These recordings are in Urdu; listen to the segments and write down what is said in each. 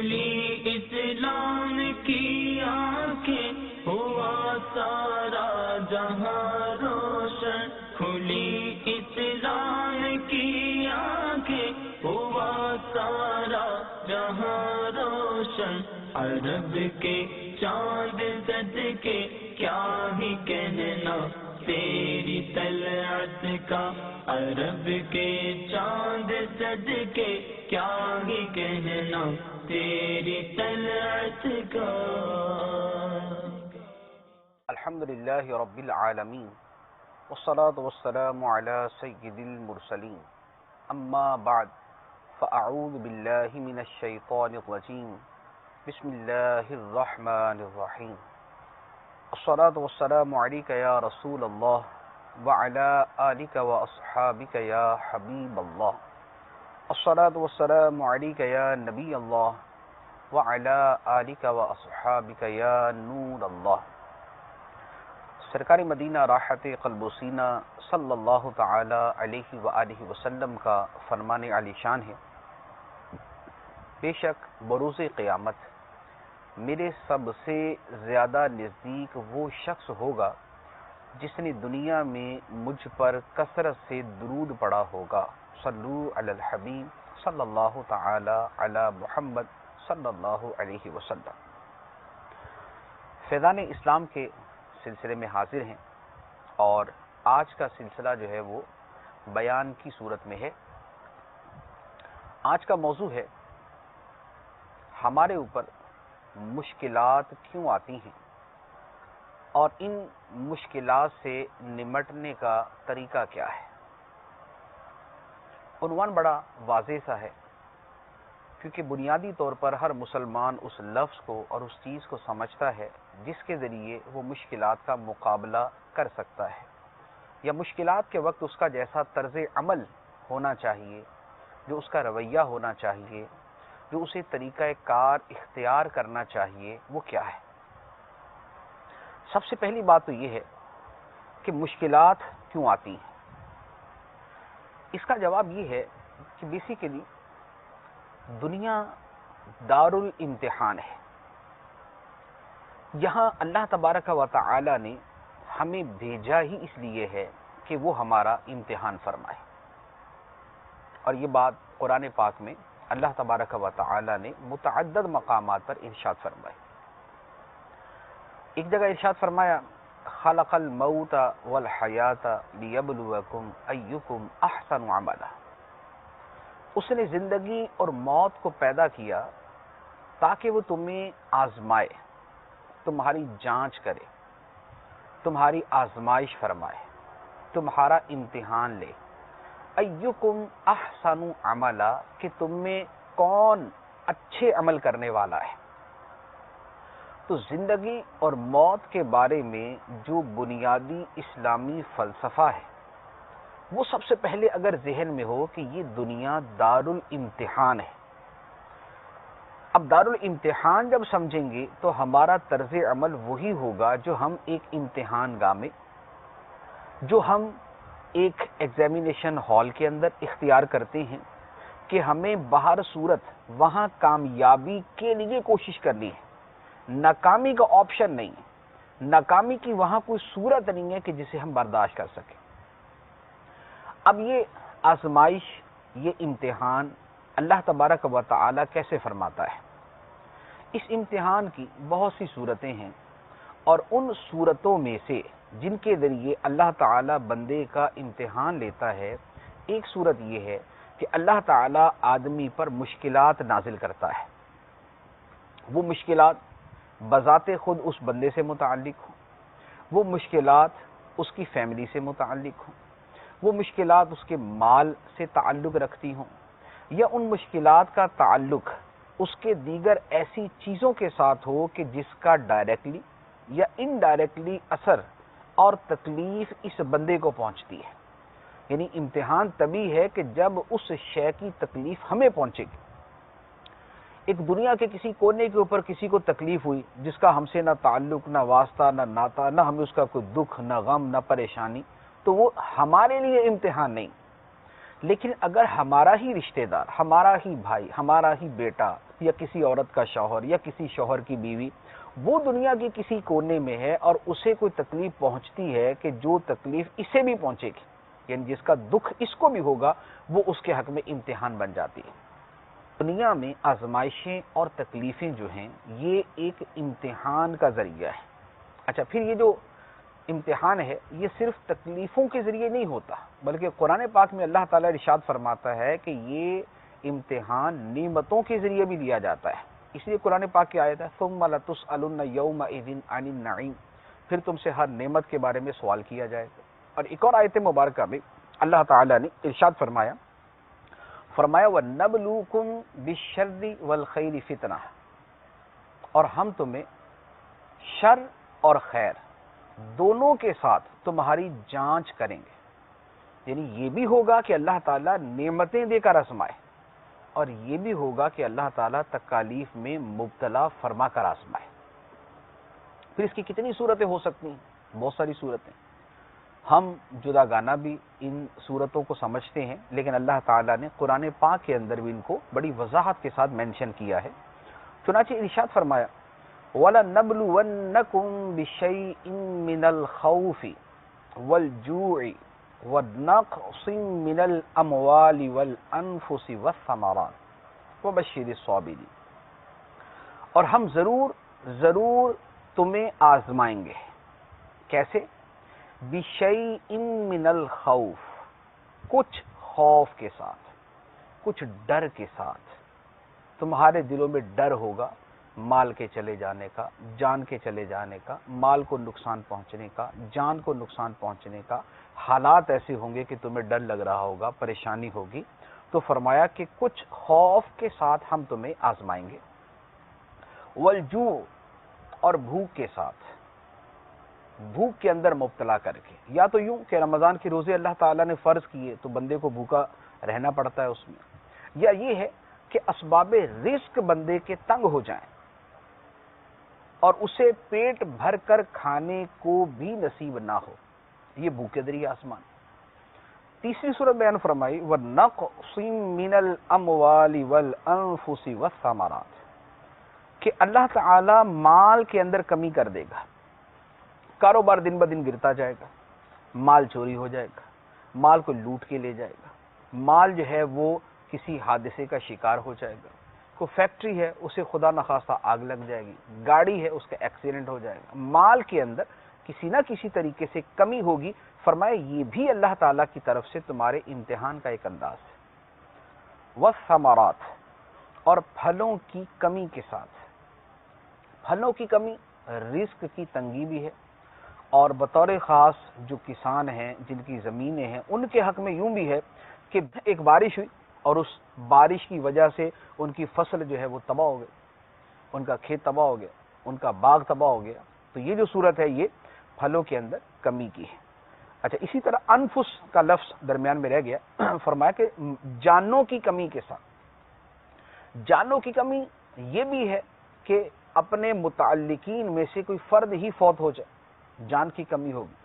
کھلی اسلام کی آنکھیں ہوا سارا جہاں روشن، کھلی اسلام کی آنکھیں ہوا سارا جہاں روشن، عرب کے چاند صدقے کیا ہی کہنا تیری طلعت کا، عرب کے چاند صدقے کیا ہی کہنا تیری طلعت کا۔ الحمدللہ رب العالمین والصلاة والسلام علی سید المرسلین، اما بعد فاعوذ باللہ من الشیطان الرجیم، بسم اللہ الرحمن الرحیم۔ الصلاة والسلام علیک یا رسول اللہ وعلی آلک واصحابک یا حبیب اللہ، الصلاة والسلام علیک یا نبی اللہ وعلی آلک واصحابک یا نور اللہ۔ سرکار مدینہ راحت قلب و سینہ صلی اللہ تعالی علیہ وآلہ وسلم کا فرمان عالی شان ہے، بے شک بروز قیامت میرے سب سے زیادہ نزدیک وہ شخص ہوگا جس نے دنیا میں مجھ پر کثرت سے درود پڑھا ہوگا۔ صلو علی الحبیب صلی اللہ تعالی علی محمد صلی اللہ علیہ وسلم۔ فیضان اسلام کے سلسلے میں حاضر ہیں، اور آج کا سلسلہ جو ہے وہ بیان کی صورت میں ہے۔ آج کا موضوع ہے ہمارے اوپر مشکلات کیوں آتی ہیں اور ان مشکلات سے نمٹنے کا طریقہ کیا ہے۔ عنوان بڑا واضح سا ہے، کیونکہ بنیادی طور پر ہر مسلمان اس لفظ کو اور اس چیز کو سمجھتا ہے جس کے ذریعے وہ مشکلات کا مقابلہ کر سکتا ہے، یا مشکلات کے وقت اس کا جیسا طرز عمل ہونا چاہیے، جو اس کا رویہ ہونا چاہیے، جو اسے طریقہ کار اختیار کرنا چاہیے، وہ کیا ہے۔ سب سے پہلی بات تو یہ ہے کہ مشکلات کیوں آتی ہیں۔ اس کا جواب یہ ہے کہ بیسیکلی دنیا دارالامتحان ہے۔ یہاں اللہ تبارک و تعالی نے ہمیں بھیجا ہی اس لیے ہے کہ وہ ہمارا امتحان فرمائے، اور یہ بات قرآن پاک میں اللہ تبارک و تعالی نے متعدد مقامات پر ارشاد فرمائے۔ ایک جگہ ارشاد فرمایا، خلق الموت والحیات لیبلوکم ایکم احسن عملا۔ اس نے زندگی اور موت کو پیدا کیا تاکہ وہ تمہیں آزمائے، تمہاری جانچ کرے، تمہاری آزمائش فرمائے، تمہارا امتحان لے۔ ایکم احسن عملا، کہ تم میں کون اچھے عمل کرنے والا ہے۔ تو زندگی اور موت کے بارے میں جو بنیادی اسلامی فلسفہ ہے، وہ سب سے پہلے اگر ذہن میں ہو کہ یہ دنیا دارالامتحان ہے۔ اب دارالامتحان جب سمجھیں گے تو ہمارا طرز عمل وہی ہوگا جو ہم ایک امتحان گاہ میں، جو ہم ایک ایگزامینیشن ہال کے اندر اختیار کرتے ہیں کہ ہمیں بہر صورت وہاں کامیابی کے لیے کوشش کرنی ہے، ناکامی کا آپشن نہیں ہے، ناکامی کی وہاں کوئی صورت نہیں ہے کہ جسے ہم برداشت کر سکیں۔ اب یہ آزمائش، یہ امتحان اللہ تبارک و تعالی کیسے فرماتا ہے؟ اس امتحان کی بہت سی صورتیں ہیں، اور ان صورتوں میں سے جن کے ذریعے اللہ تعالی بندے کا امتحان لیتا ہے، ایک صورت یہ ہے کہ اللہ تعالی آدمی پر مشکلات نازل کرتا ہے۔ وہ مشکلات بذات خود اس بندے سے متعلق ہوں، وہ مشکلات اس کی فیملی سے متعلق ہوں، وہ مشکلات اس کے مال سے تعلق رکھتی ہوں، یا ان مشکلات کا تعلق اس کے دیگر ایسی چیزوں کے ساتھ ہو کہ جس کا ڈائریکٹلی یا انڈائریکٹلی اثر اور تکلیف اس بندے کو پہنچتی ہے۔ یعنی امتحان تبھی ہے کہ جب اس شے کی تکلیف ہمیں پہنچے گی۔ ایک دنیا کے کسی کونے کے اوپر کسی کو تکلیف ہوئی جس کا ہم سے نہ تعلق، نہ واسطہ، نہ ناتا، نہ ہمیں اس کا کوئی دکھ، نہ غم، نہ پریشانی، تو وہ ہمارے لیے امتحان نہیں، لیکن اگر ہمارا ہی رشتہ دار، ہمارا ہی بھائی، ہمارا ہی بیٹا، یا کسی عورت کا شوہر یا کسی شوہر کی بیوی وہ دنیا کے کسی کونے میں ہے اور اسے کوئی تکلیف پہنچتی ہے کہ جو تکلیف اسے بھی پہنچے گی، یعنی جس کا دکھ اس کو بھی ہوگا، وہ اس کے حق میں امتحان بن جاتی ہے۔ دنیا میں آزمائشیں اور تکلیفیں جو ہیں یہ ایک امتحان کا ذریعہ ہے۔ اچھا، پھر یہ جو امتحان ہے یہ صرف تکلیفوں کے ذریعے نہیں ہوتا، بلکہ قرآن پاک میں اللہ تعالیٰ ارشاد فرماتا ہے کہ یہ امتحان نعمتوں کے ذریعے بھی دیا جاتا ہے۔ اس لیے قرآن پاک کی آیت ہے ثم لتسألن یومئذ عن النعیم، پھر تم سے ہر نعمت کے بارے میں سوال کیا جائے گا۔ اور ایک اور آیت مبارکہ میں اللہ تعالیٰ نے ارشاد فرمایا وَنَبْلُوكُمْ بِالشَّرِّ وَالْخَيْرِ فِتْنَةً، اور ہم تمہیں شر اور خیر دونوں کے ساتھ تمہاری جانچ کریں گے، یعنی یہ بھی ہوگا کہ اللہ تعالیٰ نعمتیں دے کر آزمائے، اور یہ بھی ہوگا کہ اللہ تعالیٰ تکالیف میں مبتلا فرما کر آزمائے۔ پھر اس کی کتنی صورتیں ہو سکتی ہیں؟ بہت ساری صورتیں، ہم جدا گانہ بھی ان صورتوں کو سمجھتے ہیں، لیکن اللہ تعالیٰ نے قرآن پاک کے اندر بھی ان کو بڑی وضاحت کے ساتھ مینشن کیا ہے۔ چنانچہ ارشاد فرمایا وَلَنَبْلُوَنَّكُمْ بِشَيْءٍ مِّنَ الْخَوْفِ وَالْجُوعِ وَنَقْصٍ مِّنَ الْأَمْوَالِ وَالْأَنفُسِ وَالثَّمَرَاتِ وَبَشِّرِ الصَّابِرِينَ، اور ہم ضرور تمہیں آزمائیں گے۔ کیسے؟ بِشَيْءٍ مِّنَ الْخَوْفِ، کچھ خوف کے ساتھ، کچھ ڈر کے ساتھ۔ تمہارے دلوں میں ڈر ہوگا مال کے چلے جانے کا، جان کے چلے جانے کا، مال کو نقصان پہنچنے کا، جان کو نقصان پہنچنے کا، حالات ایسے ہوں گے کہ تمہیں ڈر لگ رہا ہوگا، پریشانی ہوگی۔ تو فرمایا کہ کچھ خوف کے ساتھ ہم تمہیں آزمائیں گے، والجوع، اور بھوک کے ساتھ، بھوک کے اندر مبتلا کر کے، یا تو یوں کہ رمضان کے روزے اللہ تعالیٰ نے فرض کیے تو بندے کو بھوکا رہنا پڑتا ہے اس میں، یا یہ ہے کہ اسباب رزق بندے کے تنگ ہو جائیں اور اسے پیٹ بھر کر کھانے کو بھی نصیب نہ ہو، یہ بھوک کے ذریعے آسمان۔ تیسری صورت بیان فرمائی وَنَقْصٍ مِّنَ الْأَمْوَالِ وَالْأَنفُسِ وَالثَّمَرَاتِ، کہ اللہ تعالی مال کے اندر کمی کر دے گا، کاروبار دن بدن گرتا جائے گا، مال چوری ہو جائے گا، مال کو لوٹ کے لے جائے گا، مال جو ہے وہ کسی حادثے کا شکار ہو جائے گا، کوئی فیکٹری ہے اسے خدا نخواستہ آگ لگ جائے گی، گاڑی ہے اس کا ایکسیڈنٹ ہو جائے گا، مال کے اندر کسی نہ کسی طریقے سے کمی ہوگی۔ فرمایا یہ بھی اللہ تعالیٰ کی طرف سے تمہارے امتحان کا ایک انداز ہے۔ والثمرات، اور پھلوں کی کمی کے ساتھ، پھلوں کی کمی رزق کی تنگی بھی ہے، اور بطور خاص جو کسان ہیں جن کی زمینیں ہیں ان کے حق میں یوں بھی ہے کہ ایک بارش ہوئی اور اس بارش کی وجہ سے ان کی فصل جو ہے وہ تباہ ہو گئی، ان کا کھیت تباہ ہو گیا، ان کا باغ تباہ ہو گیا، تو یہ جو صورت ہے یہ پھلوں کے اندر کمی کی ہے۔ اچھا، اسی طرح انفس کا لفظ درمیان میں رہ گیا، فرمایا کہ جانوں کی کمی کے ساتھ، جانوں کی کمی یہ بھی ہے کہ اپنے متعلقین میں سے کوئی فرد ہی فوت ہو جائے، جان کی کمی ہوگی،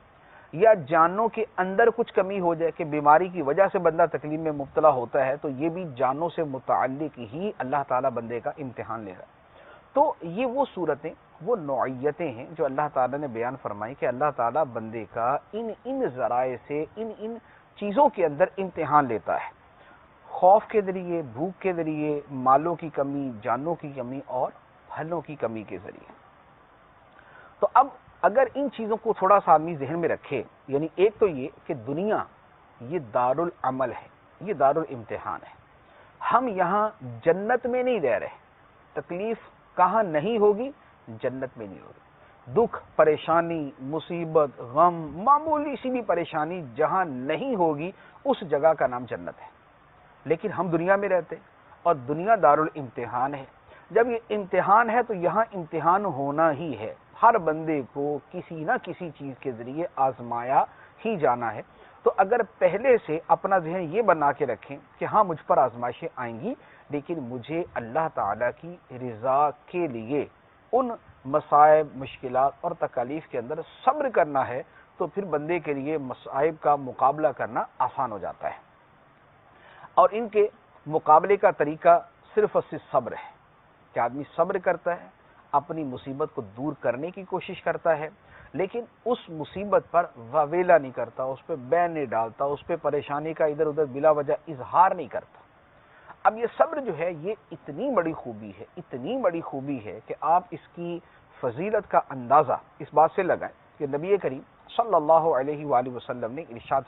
یا جانوں کے اندر کچھ کمی ہو جائے کہ بیماری کی وجہ سے بندہ تکلیف میں مبتلا ہوتا ہے، تو یہ بھی جانوں سے متعلق ہی اللہ تعالیٰ بندے کا امتحان لے رہا ہے۔ تو یہ وہ صورتیں، وہ نوعیتیں ہیں جو اللہ تعالیٰ نے بیان فرمائی کہ اللہ تعالیٰ بندے کا ان ذرائع سے، ان چیزوں کے اندر امتحان لیتا ہے، خوف کے ذریعے، بھوک کے ذریعے، مالوں کی کمی، جانوں کی کمی اور پھلوں کی کمی کے ذریعے۔ تو اب اگر ان چیزوں کو تھوڑا سا آدمی ذہن میں رکھے، یعنی ایک تو یہ کہ دنیا یہ دارالعمل ہے، یہ دارالامتحان ہے، ہم یہاں جنت میں نہیں رہ رہے، تکلیف کہاں نہیں ہوگی؟ جنت میں نہیں ہوگی، دکھ، پریشانی، مصیبت، غم، معمولی سی بھی پریشانی جہاں نہیں ہوگی اس جگہ کا نام جنت ہے۔ لیکن ہم دنیا میں رہتے اور دنیا دارالامتحان ہے، جب یہ امتحان ہے تو یہاں امتحان ہونا ہی ہے، ہر بندے کو کسی نہ کسی چیز کے ذریعے آزمایا ہی جانا ہے۔ تو اگر پہلے سے اپنا ذہن یہ بنا کے رکھیں کہ ہاں مجھ پر آزمائشیں آئیں گی، لیکن مجھے اللہ تعالیٰ کی رضا کے لیے ان مصائب، مشکلات اور تکالیف کے اندر صبر کرنا ہے، تو پھر بندے کے لیے مصائب کا مقابلہ کرنا آسان ہو جاتا ہے۔ اور ان کے مقابلے کا طریقہ صرف اور صرف صبر ہے کہ آدمی صبر کرتا ہے، اپنی مصیبت کو دور کرنے کی کوشش کرتا ہے، لیکن اس مصیبت پر واویلا نہیں کرتا، اس پہ بین نہیں ڈالتا، اس پہ پریشانی کا ادھر ادھر بلا وجہ اظہار نہیں کرتا۔ اب یہ صبر جو ہے یہ اتنی بڑی خوبی ہے، اتنی بڑی خوبی ہے کہ آپ اس کی فضیلت کا اندازہ اس بات سے لگائیں کہ نبی کریم صلی اللہ علیہ وآلہ وسلم نے ارشاد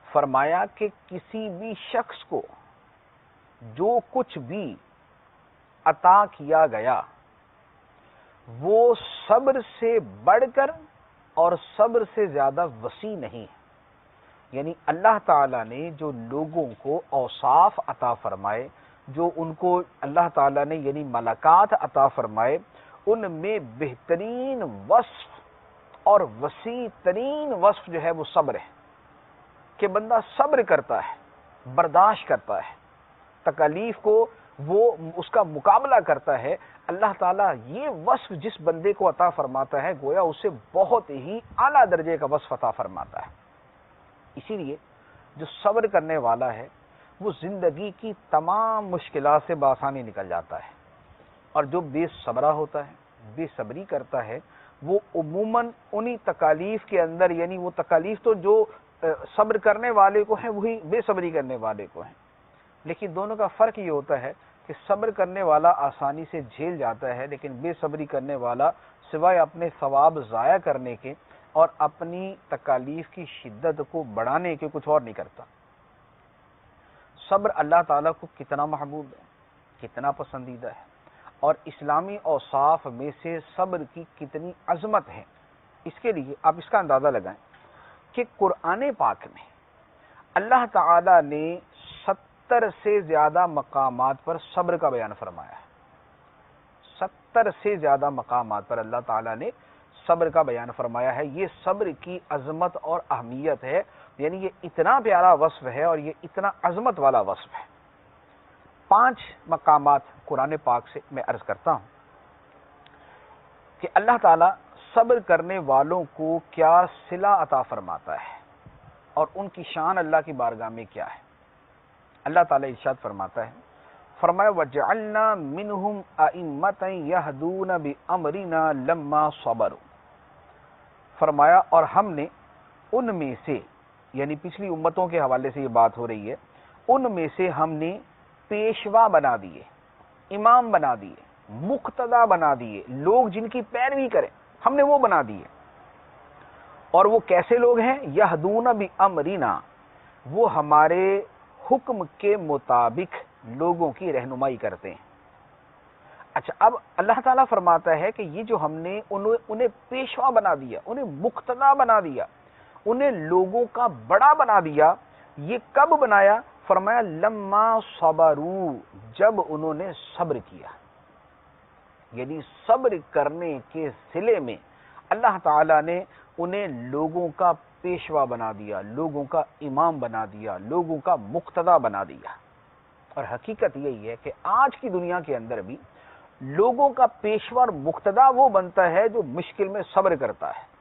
فرمایا کہ کسی بھی شخص کو جو کچھ بھی عطا کیا گیا وہ صبر سے بڑھ کر اور صبر سے زیادہ وسیع نہیں ہے۔ یعنی اللہ تعالیٰ نے جو لوگوں کو اوصاف عطا فرمائے، جو ان کو اللہ تعالیٰ نے یعنی ملکات عطا فرمائے، ان میں بہترین وصف اور وسیع ترین وصف جو ہے وہ صبر ہے، کہ بندہ صبر کرتا ہے، برداشت کرتا ہے، تکالیف کو وہ اس کا مقابلہ کرتا ہے۔ اللہ تعالیٰ یہ وصف جس بندے کو عطا فرماتا ہے گویا اسے بہت ہی اعلیٰ درجے کا وصف عطا فرماتا ہے۔ اسی لیے جو صبر کرنے والا ہے وہ زندگی کی تمام مشکلات سے بآسانی نکل جاتا ہے، اور جو بے صبرہ ہوتا ہے، بے صبری کرتا ہے، وہ عموماً انہی تکالیف کے اندر، یعنی وہ تکالیف تو جو صبر کرنے والے کو ہیں وہی بے صبری کرنے والے کو ہیں، لیکن دونوں کا فرق یہ ہوتا ہے کہ صبر کرنے والا آسانی سے جھیل جاتا ہے، لیکن بے صبری کرنے والا سوائے اپنے ثواب ضائع کرنے کے اور اپنی تکالیف کی شدت کو بڑھانے کے کچھ اور نہیں کرتا۔ صبر اللہ تعالیٰ کو کتنا محبوب ہے، کتنا پسندیدہ ہے، اور اسلامی اوصاف میں سے صبر کی کتنی عظمت ہے، اس کے لیے آپ اس کا اندازہ لگائیں کہ قرآن پاک میں اللہ تعالیٰ نے 70 سے زیادہ مقامات پر صبر کا بیان فرمایا ہے۔ 70 سے زیادہ مقامات پر اللہ تعالیٰ نے صبر کا بیان فرمایا ہے۔ یہ صبر کی عظمت اور اہمیت ہے، یعنی یہ اتنا پیارا وصف ہے اور یہ اتنا عظمت والا وصف ہے۔ 5 مقامات قرآن پاک سے میں عرض کرتا ہوں کہ اللہ تعالیٰ صبر کرنے والوں کو کیا صلہ عطا فرماتا ہے اور ان کی شان اللہ کی بارگاہ میں کیا ہے۔ اللہ تعالیٰ ارشاد فرماتا ہے، فرمایا وَجَعَلْنَا مِنْهُمْ أَئِمَّةً يَهْدُونَ بِأَمْرِنَا لَمَّا صَبَرُوا، فرمایا اور ہم نے ان میں سے، یعنی پچھلی امتوں کے حوالے سے یہ بات ہو رہی ہے، ان میں سے ہم نے پیشوا بنا دیے، امام بنا دیے، مقتدا بنا دیے، لوگ جن کی پیروی کریں ہم نے وہ بنا دیے۔ اور وہ کیسے لوگ ہیں؟ یہدون بامرنا، وہ ہمارے حکم کے مطابق لوگوں کی رہنمائی کرتے ہیں۔ اچھا، اب اللہ تعالیٰ فرماتا ہے کہ یہ جو ہم نے انہیں پیشوا بنا دیا، انہیں مقتدا بنا دیا، انہیں لوگوں کا بڑا بنا دیا، یہ کب بنایا؟ فرمایا لما صبروا، جب انہوں نے صبر کیا۔ یعنی صبر کرنے کے صلے میں اللہ تعالیٰ نے انہیں لوگوں کا پیشوا بنا دیا، لوگوں کا امام بنا دیا، لوگوں کا مقتدا بنا دیا۔ اور حقیقت یہی ہے کہ آج کی دنیا کے اندر بھی لوگوں کا پیشوا اور مقتدا وہ بنتا ہے جو مشکل میں صبر کرتا ہے۔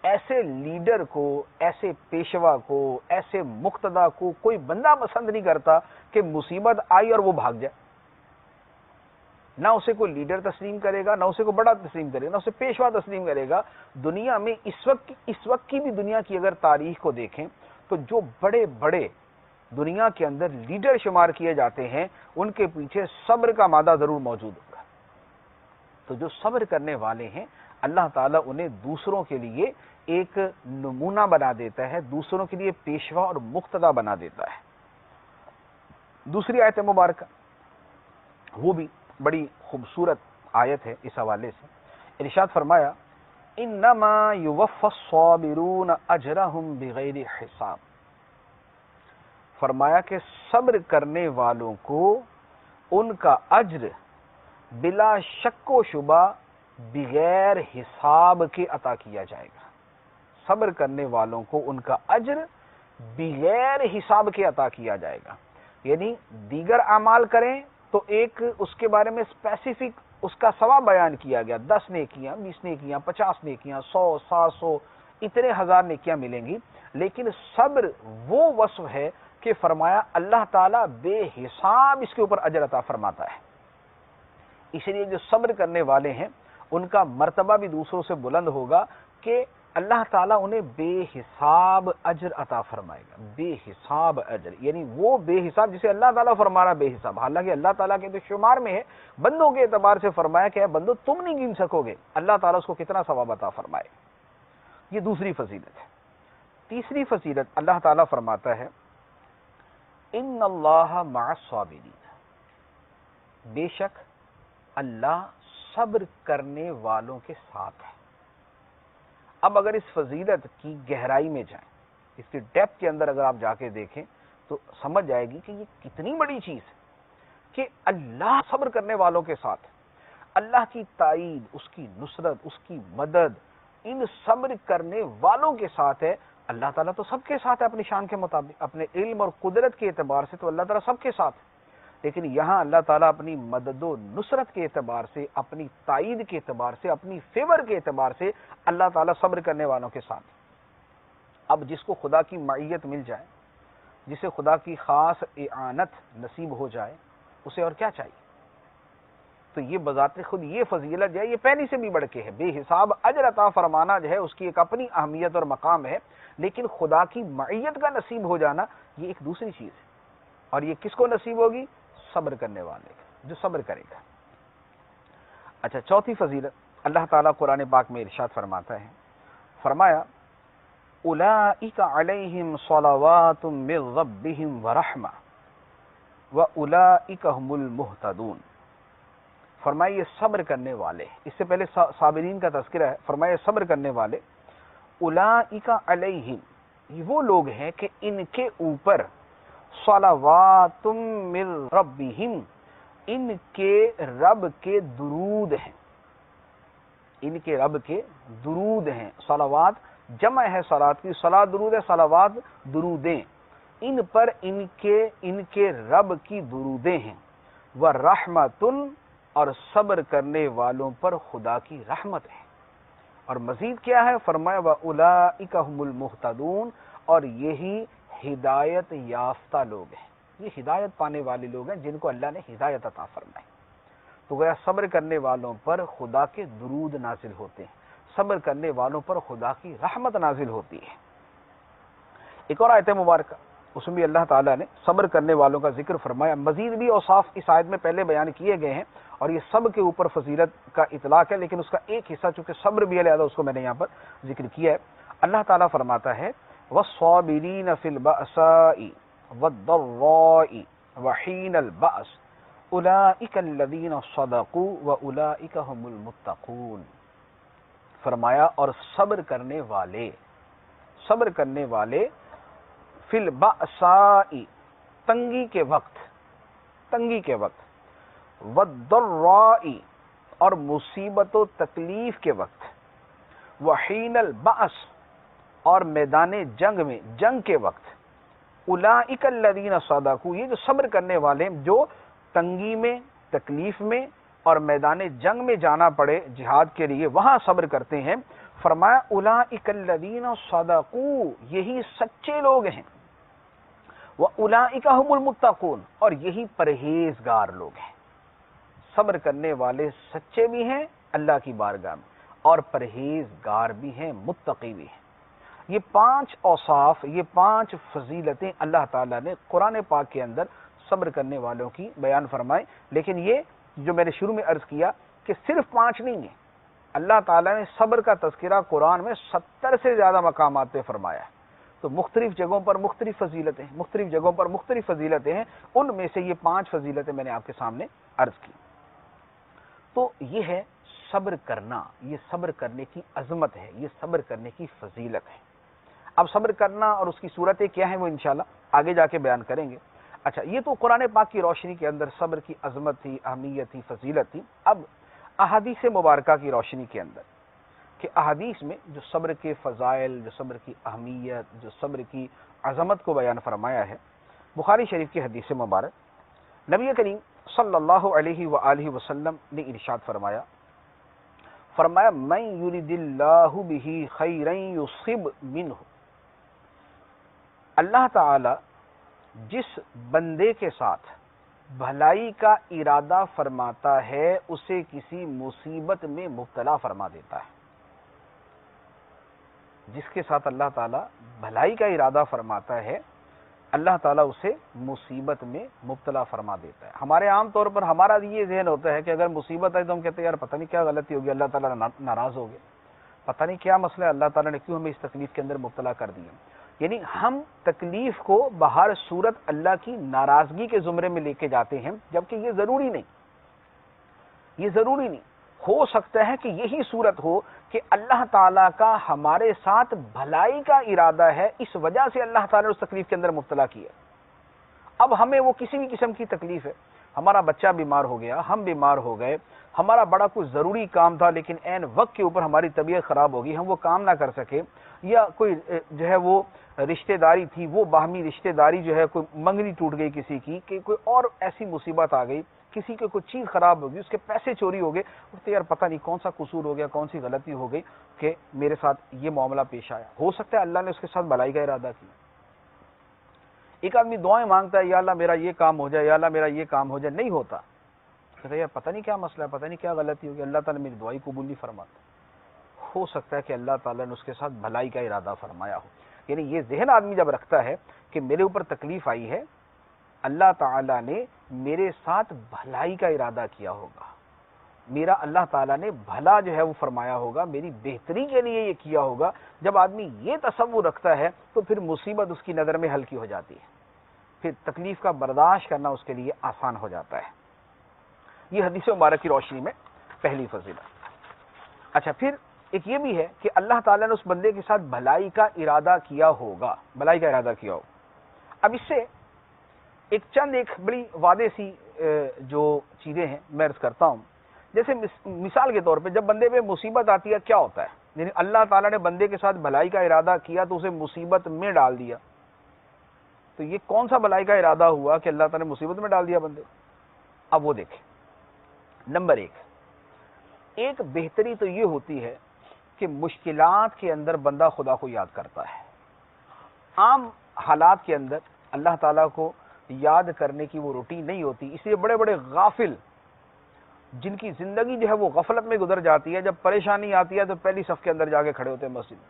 ایسے لیڈر کو، ایسے پیشوا کو، ایسے مقتدا کو کوئی بندہ پسند نہیں کرتا کہ مصیبت آئی اور وہ بھاگ جائے۔ نہ اسے کوئی لیڈر تسلیم کرے گا، نہ اسے کوئی بڑا تسلیم کرے گا، نہ اسے پیشوا تسلیم کرے گا۔ دنیا میں اس وقت کی بھی دنیا کی اگر تاریخ کو دیکھیں تو جو بڑے بڑے دنیا کے اندر لیڈر شمار کیے جاتے ہیں ان کے پیچھے صبر کا مادہ ضرور موجود ہوگا۔ تو جو صبر کرنے والے ہیں اللہ تعالیٰ انہیں دوسروں کے لیے ایک نمونہ بنا دیتا ہے، دوسروں کے لیے پیشوا اور مقتدا بنا دیتا ہے۔ دوسری آیت مبارکہ وہ بھی بڑی خوبصورت آیت ہے، اس حوالے سے ارشاد فرمایا انما یوفی الصابرون اجرہم بغیر حساب، فرمایا کہ صبر کرنے والوں کو ان کا اجر بلا شک و شبہ بغیر حساب کے عطا کیا جائے گا۔ صبر کرنے والوں کو ان کا اجر بغیر حساب کے عطا کیا جائے گا۔ یعنی دیگر اعمال کریں تو ایک اس کے بارے میں اسپیسیفک اس کا ثواب بیان کیا گیا، 10 نیکیاں، 20 نیکیاں، 50 نیکیاں، 100، 700، اتنے ہزار نیکیاں ملیں گی، لیکن صبر وہ وصف ہے کہ فرمایا اللہ تعالیٰ بے حساب اس کے اوپر اجر عطا فرماتا ہے. اس لیے جو صبر کرنے والے ہیں ان کا مرتبہ بھی دوسروں سے بلند ہوگا کہ اللہ تعالیٰ انہیں بے حساب اجر عطا فرمائے گا. بے حساب اجر یعنی وہ بے حساب جسے اللہ تعالیٰ فرما رہا بے حساب، حالانکہ اللہ تعالیٰ کے تو شمار میں ہے، بندوں کے اعتبار سے فرمایا کہ اے بندو تم نہیں گن سکو گے اللہ تعالیٰ اس کو کتنا ثواب عطا فرمائے. یہ دوسری فضیلت ہے. تیسری فضیلت اللہ تعالیٰ فرماتا ہے ان اللہ مع الصابرین، بے شک اللہ صبر کرنے والوں کے ساتھ ہے. اب اگر اس فضیلت کی گہرائی میں جائیں، اس کی ڈیپتھ کے اندر اگر آپ جا کے دیکھیں تو سمجھ جائے گی کہ یہ کتنی بڑی چیز ہے کہ اللہ صبر کرنے والوں کے ساتھ، اللہ کی تائید، اس کی نصرت، اس کی مدد ان صبر کرنے والوں کے ساتھ ہے. اللہ تعالیٰ تو سب کے ساتھ ہے اپنی شان کے مطابق، اپنے علم اور قدرت کے اعتبار سے تو اللہ تعالیٰ سب کے ساتھ ہے، لیکن یہاں اللہ تعالیٰ اپنی مدد و نصرت کے اعتبار سے، اپنی تائید کے اعتبار سے، اپنی فیور کے اعتبار سے اللہ تعالیٰ صبر کرنے والوں کے ساتھ. اب جس کو خدا کی معیت مل جائے، جسے خدا کی خاص اعانت نصیب ہو جائے، اسے اور کیا چاہیے؟ تو یہ بذات خود یہ فضیلت جو ہے یہ پہلی سے بھی بڑھ کے ہے. بے حساب اجر عطا فرمانا جو ہے اس کی ایک اپنی اہمیت اور مقام ہے، لیکن خدا کی معیت کا نصیب ہو جانا یہ ایک دوسری چیز ہے. اور یہ کس کو نصیب ہوگی؟ صبر کرنے والے جو صبر کرے گا. اچھا، چوتھی فضیلت اللہ تعالیٰ قرآن پاک میں ارشاد فرماتا ہے، فرمایا اولئک علیہم صلوات من ربہم ورحمہ واولئک هم المہتدون. فرمایا یہ صبر کرنے والے، اس سے پہلے صابرین کا تذکرہ ہے، فرمایا صبر کرنے والے اولئک علیہم، یہ وہ لوگ ہیں کہ ان کے اوپر صلوات من ربہم، ان کے رب کے درود ہیں، ان کے رب کے درود ہیں. صلوات جمع ہے صلات کی، صلات درود ہے، صلوات درودیں، ان پر ان کے رب کی درودیں ہیں. ورحمۃ، اور صبر کرنے والوں پر خدا کی رحمت ہے. اور مزید کیا ہے؟ فرمایا وَأُولَئِكَ هُمُ الْمُهْتَدُونَ، اور یہی ہدایت یافتہ لوگ ہیں، یہ ہدایت پانے والے لوگ ہیں جن کو اللہ نے ہدایت عطا فرمائی. تو گویا صبر کرنے والوں پر خدا کے درود نازل ہوتے ہیں، صبر کرنے والوں پر خدا کی رحمت نازل ہوتی ہے. ایک اور آیت مبارکہ، اس میں بھی اللہ تعالیٰ نے صبر کرنے والوں کا ذکر فرمایا. مزید بھی اوصاف اس آیت میں پہلے بیان کیے گئے ہیں اور یہ سب کے اوپر فضیلت کا اطلاق ہے، لیکن اس کا ایک حصہ چونکہ صبر بھی علیحدہ اس کو میں نے یہاں پر ذکر کیا ہے. اللہ تعالیٰ فرماتا ہے وَالصَّابِرِينَ فِي الْبَأْسَاءِ وَالضَّرَّاءِ وَحِينَ الْبَأْسِ أُولَئِكَ الَّذِينَ صَدَقُوا وَأُولَئِكَ هُمُ الْمُتَّقُونَ. فرمایا اور صبر کرنے والے فی البأساء، تنگی کے وقت، والضراء، اور مصیبت و تکلیف کے وقت، وحین البأس، اور میدان جنگ کے وقت. اولئک الذین صدقوا، یہ جو صبر کرنے والے جو تنگی میں، تکلیف میں اور میدان جنگ میں جانا پڑے جہاد کے لیے وہاں صبر کرتے ہیں. فرمایا اولئک الذین صدقوا، یہی سچے لوگ ہیں. وَأُولَئِكَ هُمُ الْمُتَّقُونَ، اور یہی پرہیزگار لوگ ہیں. صبر کرنے والے سچے بھی ہیں اللہ کی بارگاہ میں، اور پرہیزگار بھی ہیں، متقی بھی ہیں. یہ 5 اوصاف، یہ 5 فضیلتیں اللہ تعالیٰ نے قرآن پاک کے اندر صبر کرنے والوں کی بیان فرمائی. لیکن یہ جو میں نے شروع میں عرض کیا کہ صرف 5 نہیں ہیں، اللہ تعالیٰ نے صبر کا تذکرہ قرآن میں 70 سے زیادہ مقامات پہ فرمایا ہے. تو مختلف جگہوں پر مختلف فضیلتیں ہیں، ان میں سے یہ 5 فضیلتیں میں نے آپ کے سامنے عرض کی. تو یہ ہے صبر کرنا، یہ صبر کرنے کی عظمت ہے، یہ صبر کرنے کی فضیلت ہے. اب صبر کرنا اور اس کی صورتیں کیا ہیں وہ انشاءاللہ آگے جا کے بیان کریں گے. اچھا، یہ تو قرآن پاک کی روشنی کے اندر صبر کی عظمت تھی، اہمیت تھی، فضیلت تھی. اب احادیث مبارکہ کی روشنی کے اندر کہ احادیث میں جو صبر کے فضائل، جو صبر کی اہمیت، جو صبر کی عظمت کو بیان فرمایا ہے، بخاری شریف کی حدیث مبارک نبی کریم صلی اللہ علیہ وآلہ وسلم نے ارشاد فرمایا من یرید اللہ بہ خیرا یصب منہ. اللہ تعالی جس بندے کے ساتھ بھلائی کا ارادہ فرماتا ہے اسے کسی مصیبت میں مبتلا فرما دیتا ہے. جس کے ساتھ اللہ تعالیٰ بھلائی کا ارادہ فرماتا ہے اللہ تعالیٰ اسے مصیبت میں مبتلا فرما دیتا ہے. ہمارے عام طور پر ہمارا یہ ذہن ہوتا ہے کہ اگر مصیبت آئی تو ہم کہتے ہیں یار پتہ نہیں کیا غلطی ہوگی, اللہ تعالیٰ ناراض ہو گئے, پتہ نہیں کیا مسئلہ ہے, اللہ تعالیٰ نے کیوں ہمیں اس تکلیف کے اندر مبتلا کر دیا. یعنی ہم تکلیف کو بہر صورت اللہ کی ناراضگی کے زمرے میں لے کے جاتے ہیں, جبکہ یہ ضروری نہیں. یہ ضروری نہیں. ہو سکتا ہے کہ یہی صورت ہو کہ اللہ تعالیٰ کا ہمارے ساتھ بھلائی کا ارادہ ہے, اس وجہ سے اللہ تعالیٰ نے اس تکلیف کے اندر مبتلا کیا. اب ہمیں وہ کسی بھی قسم کی تکلیف ہے, ہمارا بچہ بیمار ہو گیا, ہم بیمار ہو گئے, ہمارا بڑا کچھ ضروری کام تھا لیکن عین وقت کے اوپر ہماری طبیعت خراب ہوگی, ہم وہ کام نہ کر سکے, یا کوئی جو ہے وہ رشتہ داری تھی, وہ باہمی رشتہ داری جو ہے کوئی منگنی ٹوٹ گئی کسی کی, کہ کوئی اور ایسی مصیبت آ گئی, کسی کے کوئی چیز خراب ہوگی, اس کے پیسے چوری ہو گئے, تو یار پتہ نہیں کون سا قصور ہو گیا, کون سی غلطی ہو گئی کہ میرے ساتھ یہ معاملہ پیش آیا. ہو سکتا ہے اللہ نے اس کے ساتھ بھلائی کا ارادہ کیا. ایک آدمی دعائیں مانگتا ہے یا اللہ میرا یہ کام ہو جائے, یا اللہ میرا یہ کام ہو جائے, نہیں ہوتا, کہتا ہے یار پتہ نہیں کیا مسئلہ ہے, پتہ نہیں کیا غلطی ہوگی, اللہ تعالیٰ میری دعائی قبول نہیں فرماتا. ہو سکتا ہے کہ اللہ تعالیٰ نے اس کے ساتھ بھلائی کا ارادہ فرمایا ہو. یعنی یہ ذہن آدمی جب رکھتا ہے کہ میرے اوپر تکلیف آئی ہے, اللہ تعالیٰ نے میرے ساتھ بھلائی کا ارادہ کیا ہوگا, میرا اللہ تعالیٰ نے بھلا جو ہے وہ فرمایا ہوگا, میری بہتری کے لیے یہ کیا ہوگا. جب آدمی یہ تصور رکھتا ہے تو پھر مصیبت اس کی نظر میں ہلکی ہو جاتی ہے, پھر تکلیف کا برداشت کرنا اس کے لیے آسان ہو جاتا ہے. یہ حدیث مبارک کی روشنی میں پہلی فضیلت. اچھا, پھر ایک یہ بھی ہے کہ اللہ تعالیٰ نے اس بندے کے ساتھ بھلائی کا ارادہ کیا ہوگا, بھلائی کا ارادہ کیا ہوگا. اب اس سے ایک بڑی واضح سی جو چیزیں ہیں میں عرض کرتا ہوں. جیسے مثال کے طور پہ جب بندے پہ مصیبت آتی ہے کیا ہوتا ہے, یعنی اللہ تعالیٰ نے بندے کے ساتھ بھلائی کا ارادہ کیا تو اسے مصیبت میں ڈال دیا, تو یہ کون سا بھلائی کا ارادہ ہوا کہ اللہ تعالیٰ نے مصیبت میں ڈال دیا بندے. اب وہ دیکھیں, نمبر ایک بہتری تو یہ ہوتی ہے کہ مشکلات کے اندر بندہ خدا کو یاد کرتا ہے. عام حالات کے اندر اللہ تعالیٰ کو یاد کرنے کی وہ روٹین نہیں ہوتی, اس لیے بڑے بڑے غافل جن کی زندگی جو ہے وہ غفلت میں گزر جاتی ہے, جب پریشانی آتی ہے تو پہلی صف کے اندر جا کے کھڑے ہوتے ہیں مسجد میں,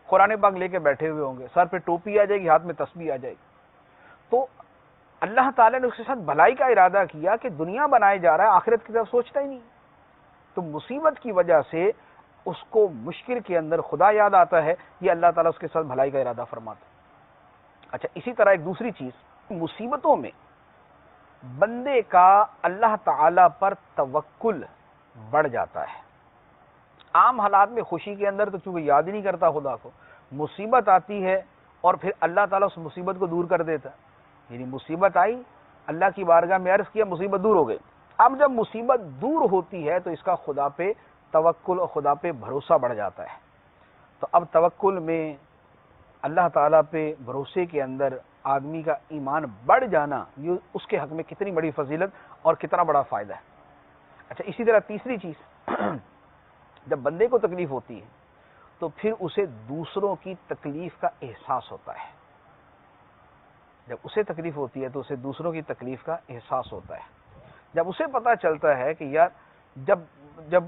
قرآن پاک لے کے بیٹھے ہوئے ہوں گے, سر پہ ٹوپی آ جائے گی, ہاتھ میں تسبیح آ جائے گی. تو اللہ تعالیٰ نے اس کے ساتھ بھلائی کا ارادہ کیا کہ دنیا بنائے جا رہا ہے, آخرت کی طرف سوچتا ہی نہیں. تو مصیبت کی وجہ سے اس کو مشکل کے اندر خدا یاد آتا ہے, یہ اللہ تعالیٰ اس کے ساتھ بھلائی کا ارادہ فرماتا ہے. اچھا, اسی طرح ایک دوسری چیز, مصیبتوں میں بندے کا اللہ تعالیٰ پر توکل بڑھ جاتا ہے. عام حالات میں خوشی کے اندر تو چونکہ یاد ہی نہیں کرتا خدا کو, مصیبت آتی ہے اور پھر اللہ تعالیٰ اس مصیبت کو دور کر دیتا ہے. یعنی مصیبت آئی, اللہ کی بارگاہ میں عرض کیا, مصیبت دور ہو گئی. اب جب مصیبت دور ہوتی ہے تو اس کا خدا پہ توکل اور خدا پہ بھروسہ بڑھ جاتا ہے. تو اب توکل میں اللہ تعالیٰ پہ بھروسے کے اندر آدمی کا ایمان بڑھ جانا, یہ اس کے حق میں کتنی بڑی فضیلت اور کتنا بڑا فائدہ ہے. اچھا, اسی طرح تیسری چیز, جب بندے کو تکلیف ہوتی ہے تو پھر اسے دوسروں کی تکلیف کا احساس ہوتا ہے. جب اسے تکلیف ہوتی ہے تو اسے دوسروں کی تکلیف کا احساس ہوتا ہے. جب اسے پتہ چلتا ہے کہ یار جب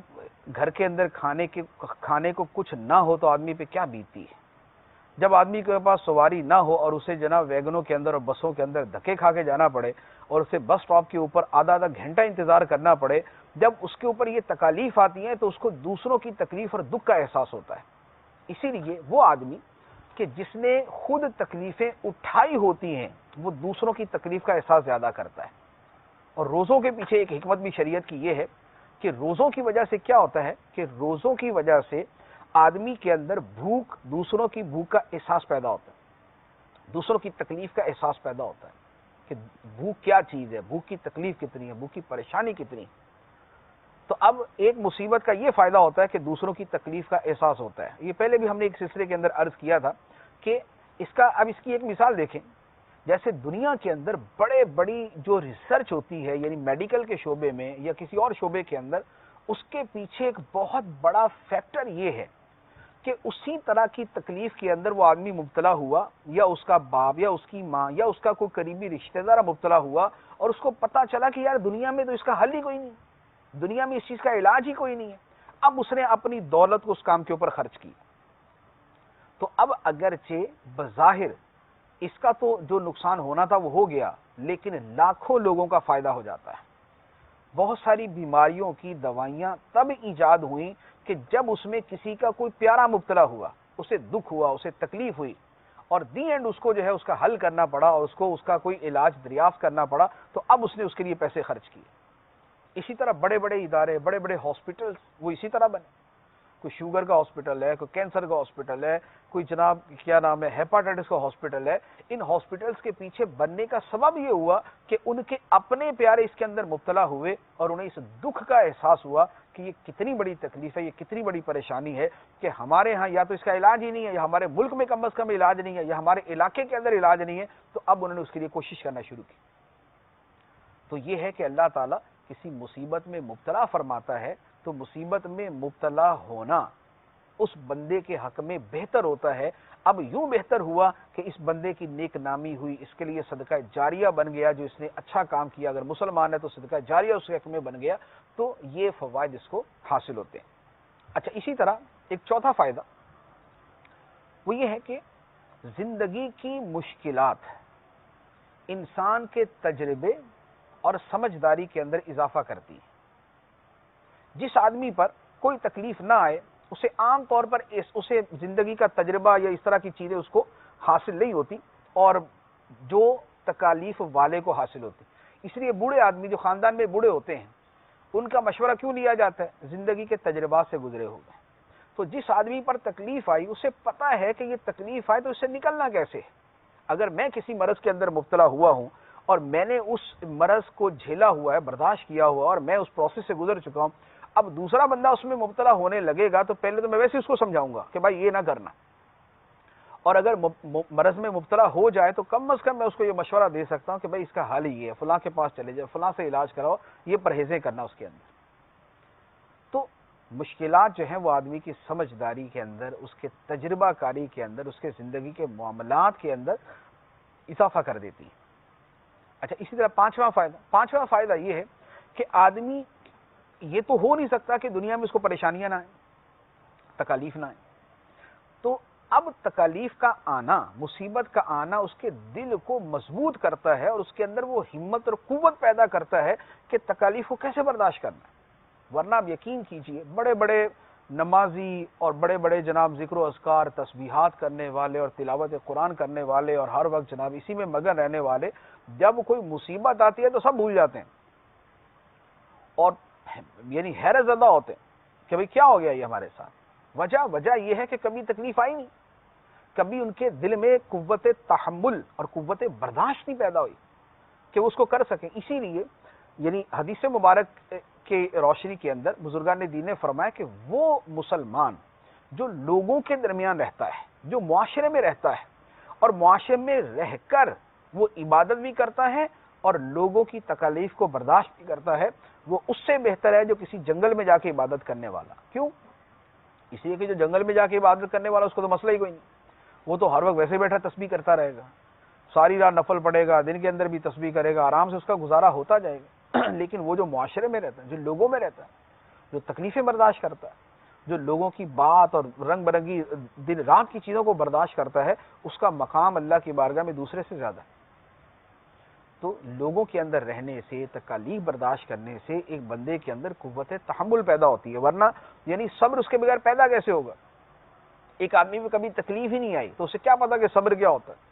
گھر کے اندر کھانے کو کچھ نہ ہو تو آدمی پہ کیا بیتتی ہے, جب آدمی کے پاس سواری نہ ہو اور اسے جناب ویگنوں کے اندر اور بسوں کے اندر دھکے کھا کے جانا پڑے اور اسے بس اسٹاپ کے اوپر آدھا گھنٹہ انتظار کرنا پڑے, جب اس کے اوپر یہ تکالیف آتی ہیں تو اس کو دوسروں کی تکلیف اور دکھ کا احساس ہوتا ہے. اسی لیے وہ آدمی کہ جس نے خود تکلیفیں اٹھائی ہوتی ہیں وہ دوسروں کی تکلیف کا احساس زیادہ کرتا ہے. اور روزوں کے پیچھے ایک حکمت بھی شریعت کی یہ ہے کہ روزوں کی وجہ سے کیا ہوتا ہے کہ روزوں کی وجہ سے آدمی کے اندر بھوک, دوسروں کی بھوک کا احساس پیدا ہوتا ہے, دوسروں کی تکلیف کا احساس پیدا ہوتا ہے کہ بھوک کیا چیز ہے, بھوک کی تکلیف کتنی ہے, بھوک کی پریشانی کتنی ہے. تو اب ایک مصیبت کا یہ فائدہ ہوتا ہے کہ دوسروں کی تکلیف کا احساس ہوتا ہے. یہ پہلے بھی ہم نے ایک سلسلے کے اندر عرض کیا تھا کہ اب اس کی ایک مثال دیکھیں. جیسے دنیا کے اندر بڑی جو ریسرچ ہوتی ہے, یعنی میڈیکل کے شعبے میں یا کسی اور شعبے کے اندر, اس کے پیچھے ایک بہت بڑا فیکٹر یہ ہے کہ اسی طرح کی تکلیف کے اندر وہ آدمی مبتلا ہوا، یا اس کا باپ یا اس کی ماں یا اس کا کوئی قریبی رشتہ دار مبتلا ہوا، اور اس کو پتا چلا کہ یار دنیا میں تو اس کا حل ہی کوئی نہیں، دنیا میں اس چیز کا علاج ہی کوئی نہیں ہے، اب اس نے اپنی دولت کو اس کام کے اوپر خرچ کی، تو اب اگرچہ بظاہر اس کا تو جو نقصان ہونا تھا وہ ہو گیا، لیکن لاکھوں لوگوں کا فائدہ ہو جاتا ہے۔ بہت ساری بیماریوں کی دوائیاں تب ایجاد ہوئیں کہ جب اس میں کسی کا کوئی پیارا مبتلا ہوا، اسے دکھ ہوا، اسے تکلیف ہوئی، اور دی اینڈ اس کو جو ہے اس کا حل کرنا پڑا اور اس کا کوئی علاج دریافت کرنا پڑا، تو اب اس نے اس کے لیے پیسے خرچ کیے۔ اسی طرح بڑے بڑے ادارے، بڑے بڑے ہاسپٹلز وہ اسی طرح بنے، کوئی شوگر کا ہاسپٹل ہے، کوئی کینسر کا ہاسپٹل ہے، کوئی جناب کیا نام ہے ہیپاٹائٹس کا ہاسپٹل ہے۔ ان ہاسپٹلز کے پیچھے بننے کا سبب یہ ہوا کہ ان کے اپنے پیارے اس کے اندر مبتلا ہوئے اور انہیں اس دکھ کا احساس ہوا کہ یہ کتنی بڑی تکلیف ہے، یہ کتنی بڑی پریشانی ہے کہ ہمارے ہاں یا تو اس کا علاج ہی نہیں ہے، یا ہمارے ملک میں کم از کم علاج نہیں ہے، یا ہمارے علاقے کے اندر علاج نہیں ہے، تو اب انہوں نے اس کے لیے کوشش کرنا شروع کی۔ تو یہ ہے کہ اللہ تعالیٰ کسی مصیبت میں مبتلا فرماتا ہے تو مصیبت میں مبتلا ہونا اس بندے کے حق میں بہتر ہوتا ہے۔ اب یوں بہتر ہوا کہ اس بندے کی نیک نامی ہوئی، اس کے لیے صدقہ جاریہ بن گیا، جو اس نے اچھا کام کیا، اگر مسلمان ہے تو صدقہ جاریہ اس کے حق میں بن گیا، تو یہ فوائد اس کو حاصل ہوتے ہیں۔ اچھا، اسی طرح ایک چوتھا فائدہ وہ یہ ہے کہ زندگی کی مشکلات انسان کے تجربے اور سمجھداری کے اندر اضافہ کرتی ہے۔ جس آدمی پر کوئی تکلیف نہ آئے، اسے عام طور پر اسے زندگی کا تجربہ یا اس طرح کی چیزیں اس کو حاصل نہیں ہوتی، اور جو تکالیف والے کو حاصل ہوتی۔ اس لیے بوڑھے آدمی جو خاندان میں بوڑھے ہوتے ہیں، ان کا مشورہ کیوں لیا جاتا ہے؟ زندگی کے تجربات سے گزرے ہوئے۔ تو جس آدمی پر تکلیف آئی اسے پتا ہے کہ یہ تکلیف آئے تو اس سے نکلنا کیسے ہے۔ اگر میں کسی مرض کے اندر مبتلا ہوا ہوں اور میں نے اس مرض کو جھیلا ہوا ہے، برداشت کیا ہوا، اور میں اس پروسیس سے گزر چکا ہوں، اب دوسرا بندہ اس میں مبتلا ہونے لگے گا تو پہلے تو میں ویسے اس کو سمجھاؤں گا کہ بھائی یہ نہ کرنا، اور اگر مرض میں مبتلا ہو جائے تو کم از کم میں اس کو یہ مشورہ دے سکتا ہوں کہ بھائی اس کا حل یہ ہے، فلاں کے پاس چلے جائے، فلاں سے علاج کراؤ، یہ پرہیزیں کرنا اس کے اندر۔ تو مشکلات جو ہیں وہ آدمی کی سمجھداری کے اندر، اس کے تجربہ کاری کے اندر، اس کے زندگی کے معاملات کے اندر اضافہ کر دیتی ہیں۔ اچھا، اسی طرح پانچواں فائدہ یہ ہے کہ آدمی یہ تو ہو نہیں سکتا کہ دنیا میں اس کو پریشانیاں نہ آئیں، تکالیف نہ آئیں، تو اب تکالیف کا آنا، مصیبت کا آنا اس کے دل کو مضبوط کرتا ہے اور اس کے اندر وہ ہمت اور قوت پیدا کرتا ہے کہ تکالیف کو کیسے برداشت کرنا ہے۔ ورنہ آپ یقین کیجئے، بڑے بڑے نمازی اور بڑے بڑے جناب ذکر و اذکار، تسبیحات کرنے والے اور تلاوت قرآن کرنے والے اور ہر وقت جناب اسی میں مگن رہنے والے، جب کوئی مصیبت آتی ہے تو سب بھول جاتے ہیں اور یعنی حیرت زدہ ہوتے ہیں کہ بھئی کیا ہو گیا یہ ہمارے ساتھ۔ وجہ یہ ہے کہ کبھی تکلیف آئی نہیں، کبھی ان کے دل میں قوت تحمل اور قوت برداشت نہیں پیدا ہوئی کہ وہ اس کو کر سکیں۔ اسی لیے یعنی حدیث مبارک کے روشنی کے اندر بزرگان دین نے فرمایا کہ وہ مسلمان جو لوگوں کے درمیان رہتا ہے، جو معاشرے میں رہتا ہے اور معاشرے میں رہ کر وہ عبادت بھی کرتا ہے اور لوگوں کی تکالیف کو برداشت بھی کرتا ہے، وہ اس سے بہتر ہے جو کسی جنگل میں جا کے عبادت کرنے والا۔ کیوں؟ اس لیے کہ جو جنگل میں جا کے عبادت کرنے والا اس کو تو مسئلہ ہی کوئی نہیں، وہ تو ہر وقت ویسے بیٹھا تسبیح کرتا رہے گا، ساری رات نفل پڑے گا، دن کے اندر بھی تسبیح کرے گا، آرام سے اس کا گزارا ہوتا جائے گا۔ لیکن وہ جو معاشرے میں رہتا ہے، جو لوگوں میں رہتا ہے، جو تکلیفیں برداشت کرتا ہے، جو لوگوں کی بات اور رنگ برنگی دن رات کی چیزوں کو برداشت کرتا ہے، اس کا مقام اللہ کی بارگاہ میں دوسرے سے زیادہ ہے۔ تو لوگوں کے اندر رہنے سے، تکالیف برداشت کرنے سے ایک بندے کے اندر قوت تحمل پیدا ہوتی ہے، ورنہ یعنی صبر اس کے بغیر پیدا کیسے ہوگا؟ ایک آدمی میں کبھی تکلیف ہی نہیں آئی تو اسے کیا پتا کہ صبر کیا ہوتا ہے؟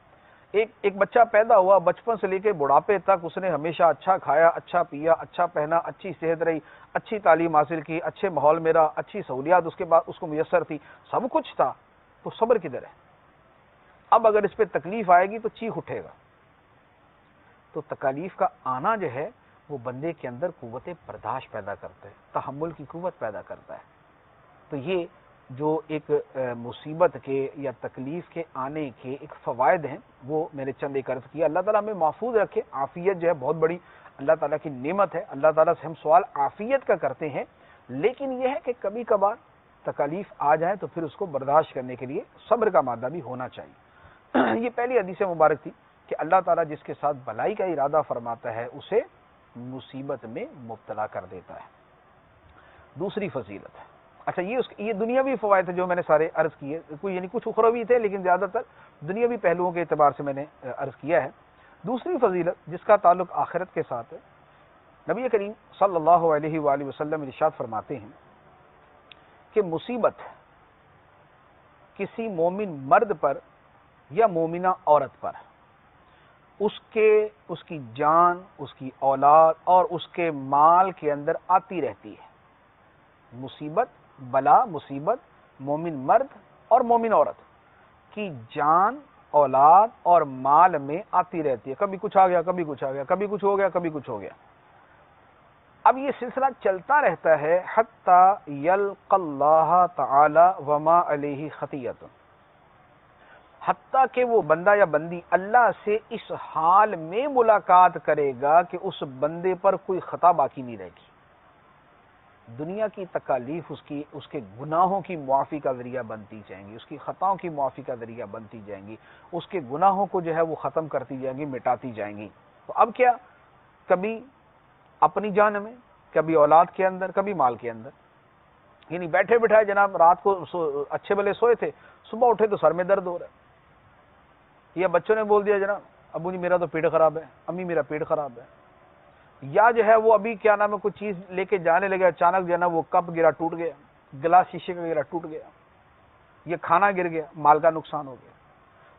ایک بچہ پیدا ہوا، بچپن سے لے کے بڑھاپے تک اس نے ہمیشہ اچھا کھایا، اچھا پیا، اچھا پہنا، اچھی صحت رہی، اچھی تعلیم حاصل کی، اچھے ماحول میں رہا، اچھی سہولیات اس کے بعد اس کو میسر تھی، سب کچھ تھا، تو صبر کدھر ہے؟ اب اگر اس پہ تکلیف آئے گی تو چیخ اٹھے گا۔ تو تکالیف کا آنا جو ہے وہ بندے کے اندر قوت برداشت پیدا کرتا ہے، تحمل کی قوت پیدا کرتا ہے۔ تو یہ جو ایک مصیبت کے یا تکلیف کے آنے کے ایک فوائد ہیں وہ میں نے چند ایک عرض کیا۔ اللہ تعالیٰ ہمیں محفوظ رکھے۔ عافیت جو ہے بہت بڑی اللہ تعالیٰ کی نعمت ہے، اللہ تعالیٰ سے ہم سوال عافیت کا کرتے ہیں، لیکن یہ ہے کہ کبھی کبھار تکالیف آ جائے تو پھر اس کو برداشت کرنے کے لیے صبر کا مادہ بھی ہونا چاہیے۔ یہ پہلی حدیث مبارک تھی کہ اللہ تعالیٰ جس کے ساتھ بھلائی کا ارادہ فرماتا ہے اسے مصیبت میں مبتلا کر دیتا ہے۔ دوسری فضیلت ہے، اچھا یہ دنیاوی فوائد جو میں نے سارے عرض کیے، کوئی یعنی کچھ اخروی تھے لیکن زیادہ تر دنیاوی پہلوؤں کے اعتبار سے میں نے عرض کیا ہے۔ دوسری فضیلت جس کا تعلق آخرت کے ساتھ ہے، نبی کریم صلی اللہ علیہ وآلہ وسلم ارشاد فرماتے ہیں کہ مصیبت کسی مومن مرد پر یا مومنہ عورت پر اس کی جان، اس کی اولاد اور اس کے مال کے اندر آتی رہتی ہے۔ مصیبت، بلا، مصیبت مومن مرد اور مومن عورت کی جان، اولاد اور مال میں آتی رہتی ہے، کبھی کچھ آ گیا، کبھی کچھ آ گیا، کبھی کچھ ہو گیا، کبھی کچھ ہو گیا۔ اب یہ سلسلہ چلتا رہتا ہے حتی یلقى اللہ تعالی وما علیہ خطیۃ، حتیٰ کہ وہ بندہ یا بندی اللہ سے اس حال میں ملاقات کرے گا کہ اس بندے پر کوئی خطا باقی نہیں رہے گی۔ دنیا کی تکالیف اس کے گناہوں کی معافی کا ذریعہ بنتی جائیں گی، اس کی خطاؤں کی معافی کا ذریعہ بنتی جائیں گی، اس کے گناہوں کو جو ہے وہ ختم کرتی جائیں گی، مٹاتی جائیں گی۔ تو اب کیا، کبھی اپنی جان میں، کبھی اولاد کے اندر، کبھی مال کے اندر، یعنی بیٹھے بٹھائے جناب رات کو اچھے بھلے سوئے تھے، صبح اٹھے تو سر میں درد ہو رہا ہے، یا بچوں نے بول دیا جناب ابو جی میرا تو پیٹ خراب ہے، امی میرا پیٹ خراب ہے، یا جو ہے وہ ابھی کیا نام ہے کوئی چیز لے کے جانے لگے، اچانک جو ہے نا وہ کپ گرا ٹوٹ گیا، گلاس شیشے کا گرا ٹوٹ گیا، یہ کھانا گر گیا، مال کا نقصان ہو گیا۔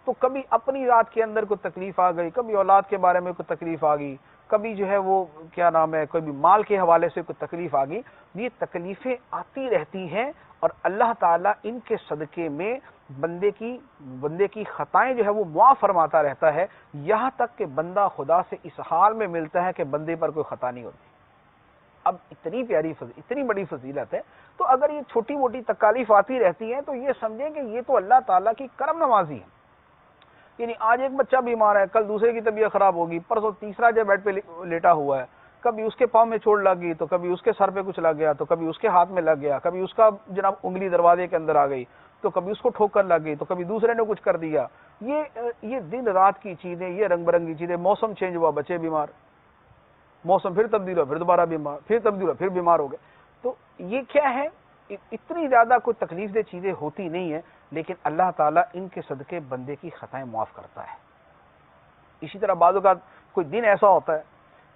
تو کبھی اپنی رات کے اندر کوئی تکلیف آ گئی، کبھی اولاد کے بارے میں کوئی تکلیف آ گئی، کبھی جو ہے وہ کیا نام ہے کبھی مال کے حوالے سے کوئی تکلیف آ گئی۔ یہ تکلیفیں آتی رہتی ہیں اور اللہ تعالیٰ ان کے صدقے میں بندے کی خطائیں جو ہے وہ معاف فرماتا رہتا ہے، یہاں تک کہ بندہ خدا سے اس حال میں ملتا ہے کہ بندے پر کوئی خطا نہیں ہوتی۔ اب اتنی بڑی فضیلت ہے، تو اگر یہ چھوٹی موٹی تکالیف آتی رہتی ہیں تو یہ سمجھیں کہ یہ تو اللہ تعالیٰ کی کرم نوازی ہے۔ یعنی آج ایک بچہ بیمار ہے، کل دوسرے کی طبیعت خراب ہوگی، پرسوں تیسرا جو بیڈ پہ لیٹا ہوا ہے، کبھی اس کے پاؤں میں چوٹ لگ گئی تو کبھی اس کے سر پہ کچھ لگ گیا تو کبھی اس کے ہاتھ میں لگ گیا، کبھی اس کا جناب انگلی دروازے کے اندر آ گئی تو کبھی اس کو ٹھوکر لگ گئی تو کبھی دوسرے نے کچھ کر دیا۔ یہ دن رات کی چیزیں، یہ رنگ برنگی چیزیں، موسم چینج ہوا بچے بیمار، موسم پھر تبدیل ہوا پھر دوبارہ بیمار، پھر تبدیل ہوا پھر بیمار ہو گئے۔ تو یہ کیا ہے، اتنی زیادہ کوئی تکلیف دہ چیزیں ہوتی نہیں ہیں، لیکن اللہ تعالیٰ ان کے صدقے بندے کی خطائیں معاف کرتا ہے۔ اسی طرح بعض اوقات کوئی دن ایسا ہوتا ہے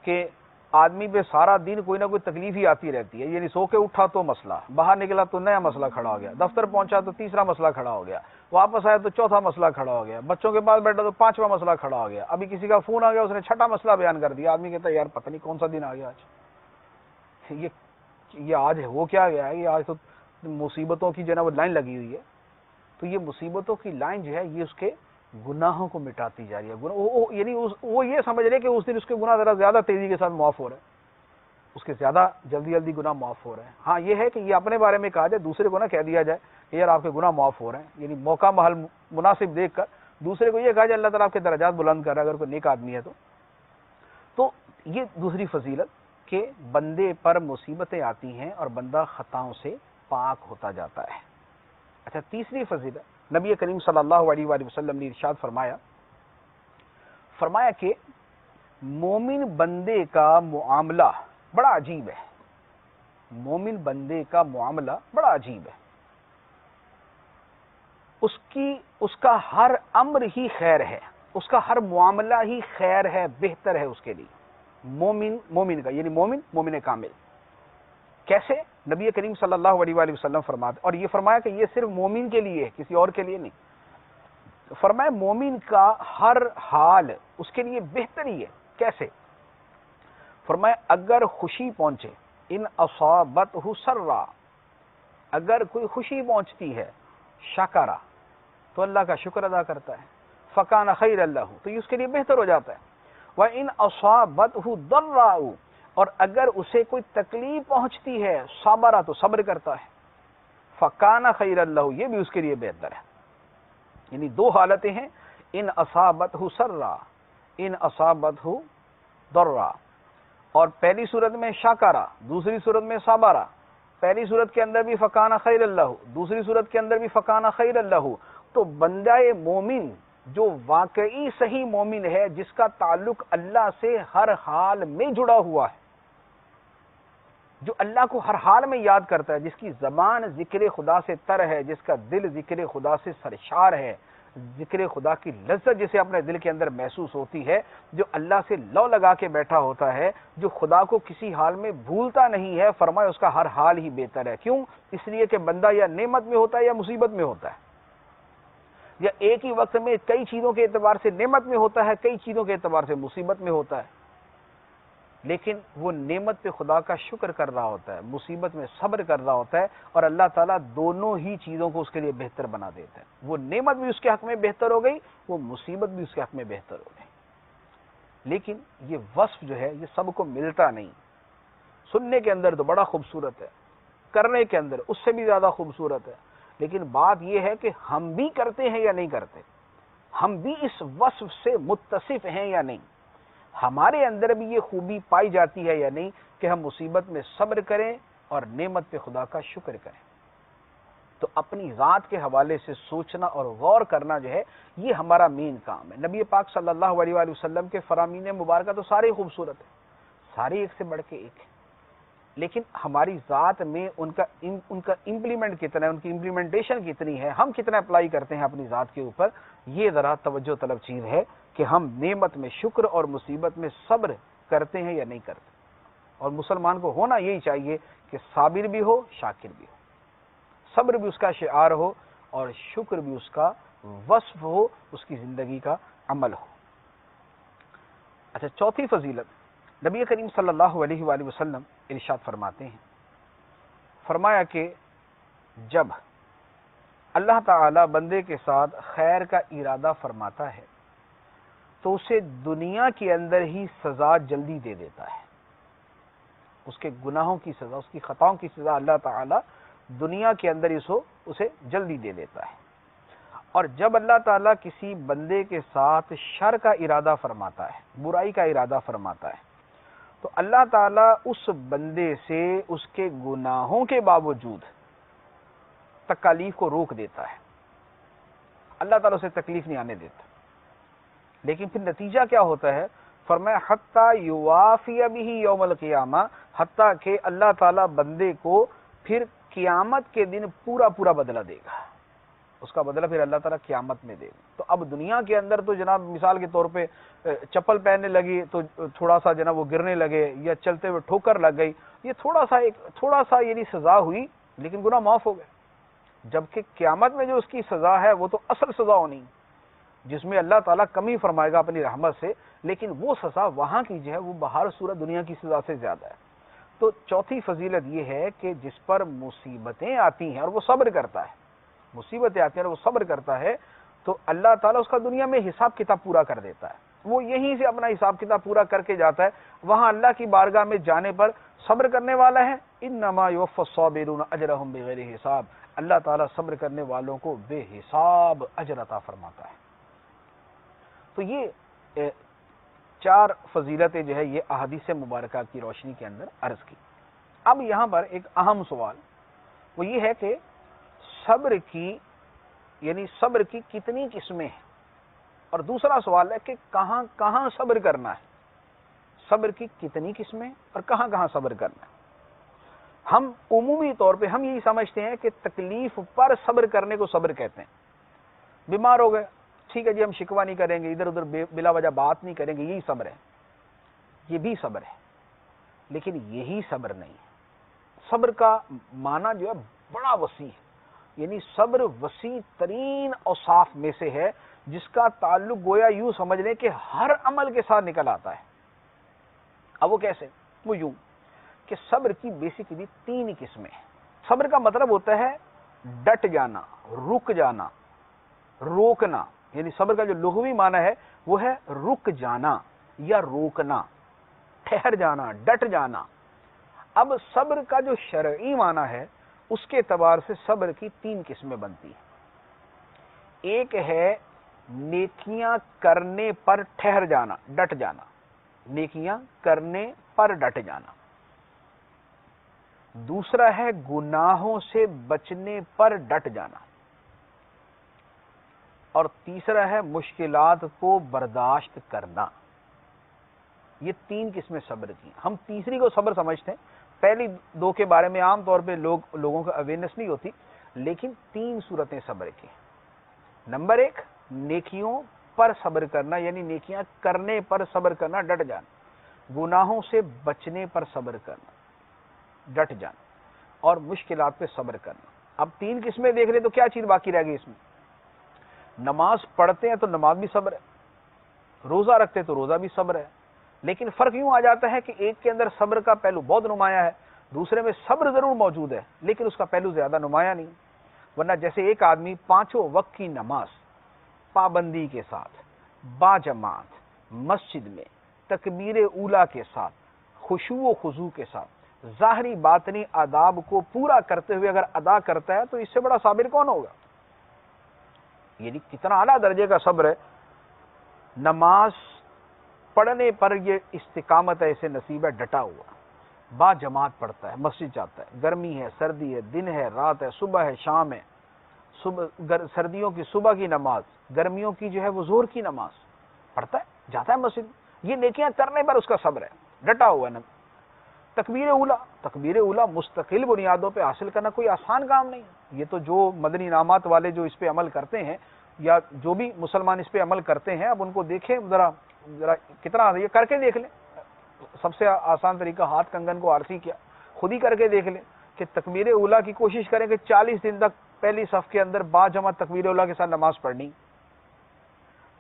کہ آدمی پہ سارا دن کوئی نہ کوئی تکلیف ہی آتی رہتی ہے، یعنی سو کے اٹھا تو مسئلہ، باہر نکلا تو نیا مسئلہ کھڑا ہو گیا، دفتر پہنچا تو تیسرا مسئلہ کھڑا ہو گیا، واپس آیا تو چوتھا مسئلہ کھڑا ہو گیا، بچوں کے پاس بیٹھا تو پانچواں مسئلہ کھڑا ہو گیا، ابھی کسی کا فون آ گیا اس نے چھٹا مسئلہ بیان کر دیا۔ آدمی کہتا ہے یار پتہ نہیں کون سا دن آ گیا آج، یہ آج وہ کیا گیا ہے، یہ آج تو مصیبتوں کی جو ہے نا وہ لائن لگی ہوئی ہے۔ تو یہ مصیبتوں کی لائن جو ہے یہ اس کے گناہوں کو مٹاتی جا رہی ہے، یعنی وہ یہ سمجھ رہے کہ اس دن اس کے گناہ ذرا زیادہ تیزی کے ساتھ معاف ہو رہے ہیں، اس کے زیادہ جلدی گناہ معاف ہو رہے ہیں۔ ہاں یہ ہے کہ یہ اپنے بارے میں کہا جائے، دوسرے کو نہ کہہ دیا جائے کہ یار آپ کے گناہ معاف ہو رہے ہیں، یعنی موقع محل مناسب دیکھ کر دوسرے کو یہ کہا جائے اللہ تعالیٰ آپ کے درجات بلند کر رہا ہے اگر کوئی نیک آدمی ہے تو یہ دوسری فضیلت کہ بندے پر مصیبتیں آتی ہیں اور بندہ خطاؤں سے پاک ہوتا جاتا ہے۔ اچھا، تیسری فضیلت نبی کریم صلی اللہ علیہ وآلہ وسلم نے ارشاد فرمایا کہ مومن بندے کا معاملہ بڑا عجیب ہے، مومن بندے کا معاملہ بڑا عجیب ہے، اس کا ہر امر ہی خیر ہے، اس کا ہر معاملہ ہی خیر ہے، بہتر ہے اس کے لیے۔ مومن کا یعنی مومن کامل کیسے؟ نبی کریم صلی اللہ علیہ وآلہ وسلم فرماتے، اور یہ فرمایا کہ یہ صرف مومن کے لیے ہے، کسی اور کے لیے نہیں۔ فرمایا مومن کا ہر حال اس کے لیے بہتر ہی ہے۔ کیسے؟ فرمایا اگر خوشی پہنچے، ان اصابتہ سرا، اگر کوئی خوشی پہنچتی ہے، شکرا تو اللہ کا شکر ادا کرتا ہے، فکان خیر اللہ تو یہ اس کے لیے بہتر ہو جاتا ہے، وَإِنْ أَصَابَتْهُ ضَرَّاءُ اور اگر اسے کوئی تکلیف پہنچتی ہے، صبر تو صبر کرتا ہے، فکان خیر اللہ یہ بھی اس کے لیے بہتر ہے۔ یعنی دو حالتیں ہیں، ان اصابتہ سرا، ان اصابتہ ضرا، اور پہلی صورت میں شاکرا، دوسری صورت میں صبرا۔ پہلی صورت کے اندر بھی فکان خیر اللہ، دوسری صورت کے اندر بھی فکان خیر اللہ. تو بندہ مومن جو واقعی صحیح مومن ہے، جس کا تعلق اللہ سے ہر حال میں جڑا ہوا ہے، جو اللہ کو ہر حال میں یاد کرتا ہے، جس کی زبان ذکر خدا سے تر ہے، جس کا دل ذکر خدا سے سرشار ہے، ذکر خدا کی لذت جسے اپنے دل کے اندر محسوس ہوتی ہے، جو اللہ سے لو لگا کے بیٹھا ہوتا ہے، جو خدا کو کسی حال میں بھولتا نہیں ہے، فرمایا اس کا ہر حال ہی بہتر ہے. کیوں؟ اس لیے کہ بندہ یا نعمت میں ہوتا ہے یا مصیبت میں ہوتا ہے، یا ایک ہی وقت میں کئی چیزوں کے اعتبار سے نعمت میں ہوتا ہے، کئی چیزوں کے اعتبار سے مصیبت میں ہوتا ہے. لیکن وہ نعمت پہ خدا کا شکر کر رہا ہوتا ہے، مصیبت میں صبر کر رہا ہوتا ہے، اور اللہ تعالیٰ دونوں ہی چیزوں کو اس کے لیے بہتر بنا دیتا ہے. وہ نعمت بھی اس کے حق میں بہتر ہو گئی، وہ مصیبت بھی اس کے حق میں بہتر ہو گئی. لیکن یہ وصف جو ہے یہ سب کو ملتا نہیں. سننے کے اندر تو بڑا خوبصورت ہے، کرنے کے اندر اس سے بھی زیادہ خوبصورت ہے، لیکن بات یہ ہے کہ ہم بھی کرتے ہیں یا نہیں کرتے، ہم بھی اس وصف سے متصف ہیں یا نہیں، ہمارے اندر بھی یہ خوبی پائی جاتی ہے یا نہیں کہ ہم مصیبت میں صبر کریں اور نعمت پہ خدا کا شکر کریں. تو اپنی ذات کے حوالے سے سوچنا اور غور کرنا جو ہے یہ ہمارا مین کام ہے. نبی پاک صلی اللہ علیہ وآلہ وسلم کے فرامین مبارکہ تو سارے خوبصورت ہیں، سارے ایک سے بڑھ کے ایک ہیں، لیکن ہماری ذات میں ان کا امپلیمنٹ کتنا ہے، ان کی امپلیمنٹیشن کتنی ہے، ہم کتنا اپلائی کرتے ہیں اپنی ذات کے اوپر، یہ ذرا توجہ طلب چیز ہے کہ ہم نعمت میں شکر اور مصیبت میں صبر کرتے ہیں یا نہیں کرتے. اور مسلمان کو ہونا یہی چاہیے کہ صابر بھی ہو، شاکر بھی ہو، صبر بھی اس کا شعار ہو اور شکر بھی اس کا وصف ہو، اس کی زندگی کا عمل ہو. اچھا، چوتھی فضیلت، نبی کریم صلی اللہ علیہ وآلہ وسلم ارشاد فرماتے ہیں، فرمایا کہ جب اللہ تعالی بندے کے ساتھ خیر کا ارادہ فرماتا ہے تو اسے دنیا کے اندر ہی سزا جلدی دے دیتا ہے. اس کے گناہوں کی سزا، اس کی خطاؤں کی سزا اللہ تعالی دنیا کے اندر اسے جلدی دے دیتا ہے. اور جب اللہ تعالیٰ کسی بندے کے ساتھ شر کا ارادہ فرماتا ہے، برائی کا ارادہ فرماتا ہے، تو اللہ تعالیٰ اس بندے سے اس کے گناہوں کے باوجود تکالیف کو روک دیتا ہے. اللہ تعالیٰ اسے تکلیف نہیں آنے دیتا. لیکن پھر نتیجہ کیا ہوتا ہے؟ فرمایا حتیٰ یوافی بہ یوم القیامہ، حتیٰ کہ اللہ تعالیٰ بندے کو پھر قیامت کے دن پورا بدلہ دے گا. اس کا بدلہ پھر اللہ تعالیٰ قیامت میں دے گا. تو اب دنیا کے اندر تو جناب مثال کے طور پہ چپل پہننے لگی تو تھوڑا سا جناب وہ گرنے لگے یا چلتے ہوئے ٹھوکر لگ گئی، یہ تھوڑا سا یعنی سزا ہوئی، لیکن گناہ معاف ہو گئے. جبکہ قیامت میں جو اس کی سزا ہے وہ تو اصل سزا ہونی، جس میں اللہ تعالیٰ کمی فرمائے گا اپنی رحمت سے، لیکن وہ سزا وہاں کی جو ہے وہ بہر صورت دنیا کی سزا سے زیادہ ہے. تو چوتھی فضیلت یہ ہے کہ جس پر مصیبتیں آتی ہیں اور وہ صبر کرتا ہے، مصیبتیں آتی ہیں اور وہ صبر کرتا ہے، تو اللہ تعالیٰ اس کا دنیا میں حساب کتاب پورا کر دیتا ہے. وہ یہیں سے اپنا حساب کتاب پورا کر کے جاتا ہے، وہاں اللہ کی بارگاہ میں جانے پر صبر کرنے والا ہے، انما یوفی الصابرون اجرہم بغیر حساب، اللہ تعالیٰ صبر کرنے والوں کو بے حساب اجر عطا فرماتا ہے. تو یہ 4 فضیلتیں جو ہے یہ احادیث مبارکہ کی روشنی کے اندر عرض کی. اب یہاں پر ایک اہم سوال وہ یہ ہے کہ صبر کی کتنی قسمیں ہیں، اور دوسرا سوال ہے کہ کہاں کہاں صبر کرنا ہے. صبر کی کتنی قسمیں اور کہاں کہاں صبر کرنا ہے. ہم عمومی طور پہ ہم یہی سمجھتے ہیں کہ تکلیف پر صبر کرنے کو صبر کہتے ہیں. بیمار ہو گئے، ٹھیک ہے جی ہم شکوہ نہیں کریں گے، ادھر ادھر بلا وجہ بات نہیں کریں گے، یہی صبر ہے. یہ بھی صبر ہے، لیکن یہی صبر نہیں ہے. صبر کا معنی جو ہے بڑا وسیع ہے، یعنی صبر وسیع ترین اوصاف میں سے ہے، جس کا تعلق گویا یوں سمجھ لیں کہ ہر عمل کے ساتھ نکل آتا ہے. اب وہ کیسے؟ وہ یوں کہ صبر کی بیسیکلی 3 قسمیں ہیں. صبر کا مطلب ہوتا ہے ڈٹ جانا، رک جانا، روکنا. یعنی صبر کا جو لغوی معنی ہے وہ ہے رک جانا یا روکنا، ٹھہر جانا، ڈٹ جانا. اب صبر کا جو شرعی معنی ہے اس کے اعتبار سے صبر کی 3 قسمیں بنتی ہیں. ایک ہے نیکیاں کرنے پر ٹھہر جانا، ڈٹ جانا، نیکیاں کرنے پر ڈٹ جانا. دوسرا ہے گناہوں سے بچنے پر ڈٹ جانا، اور تیسرا ہے مشکلات کو برداشت کرنا۔ یہ تین قسمیں صبر کی۔ ہم تیسری کو صبر سمجھتے ہیں، پہلی دو کے بارے میں عام طور پہ لوگوں کو اویئرنیس نہیں ہوتی، لیکن تین صورتیں صبر کی۔ نمبر ایک، نیکیوں پر صبر کرنا، یعنی نیکیاں کرنے پر صبر کرنا، ڈٹ جانا۔ گناہوں سے بچنے پر صبر کرنا، ڈٹ جانا، اور مشکلات پہ صبر کرنا۔ اب تین قسمیں دیکھ لیں تو کیا چیز باقی رہ گئی اس میں؟ نماز پڑھتے ہیں تو نماز بھی صبر ہے، روزہ رکھتے تو روزہ بھی صبر ہے، لیکن فرق یوں آ جاتا ہے کہ ایک کے اندر صبر کا پہلو بہت نمایاں ہے، دوسرے میں صبر ضرور موجود ہے لیکن اس کا پہلو زیادہ نمایاں نہیں۔ ورنہ جیسے ایک آدمی پانچوں وقت کی نماز پابندی کے ساتھ با جماعت مسجد میں تکبیر اولیٰ کے ساتھ خشوع و خضوع کے ساتھ ظاہری باطنی آداب کو پورا کرتے ہوئے اگر ادا کرتا ہے تو اس سے بڑا صابر کون ہوگا؟ یعنی کتنا اعلیٰ درجے کا صبر ہے۔ نماز پڑھنے پر یہ استقامت ایسے نصیب ہے، ڈٹا ہوا، با جماعت پڑھتا ہے، مسجد جاتا ہے، گرمی ہے، سردی ہے، دن ہے، رات ہے، صبح ہے، شام ہے، سردیوں کی صبح کی نماز، گرمیوں کی جو ہے وہ ظہر کی نماز پڑھتا ہے، جاتا ہے مسجد۔ یہ نیکیاں کرنے پر اس کا صبر ہے، ڈٹا ہوا ہے۔ تکبیر اولیٰ مستقل بنیادوں پہ حاصل کرنا کوئی آسان کام نہیں۔ یہ تو جو مدنی انعامات والے جو اس پہ عمل کرتے ہیں یا جو بھی مسلمان اس پہ عمل کرتے ہیں، اب ان کو دیکھیں ذرا کتنا یہ کر کے دیکھ لیں۔ سب سے آسان طریقہ ہاتھ کنگن کو آرسی کیا، خود ہی کر کے دیکھ لیں کہ تکبیر اولیٰ کی کوشش کریں کہ 40 دن تک پہلی صف کے اندر با جمع تکبیر اولیٰ کے ساتھ نماز پڑھنی،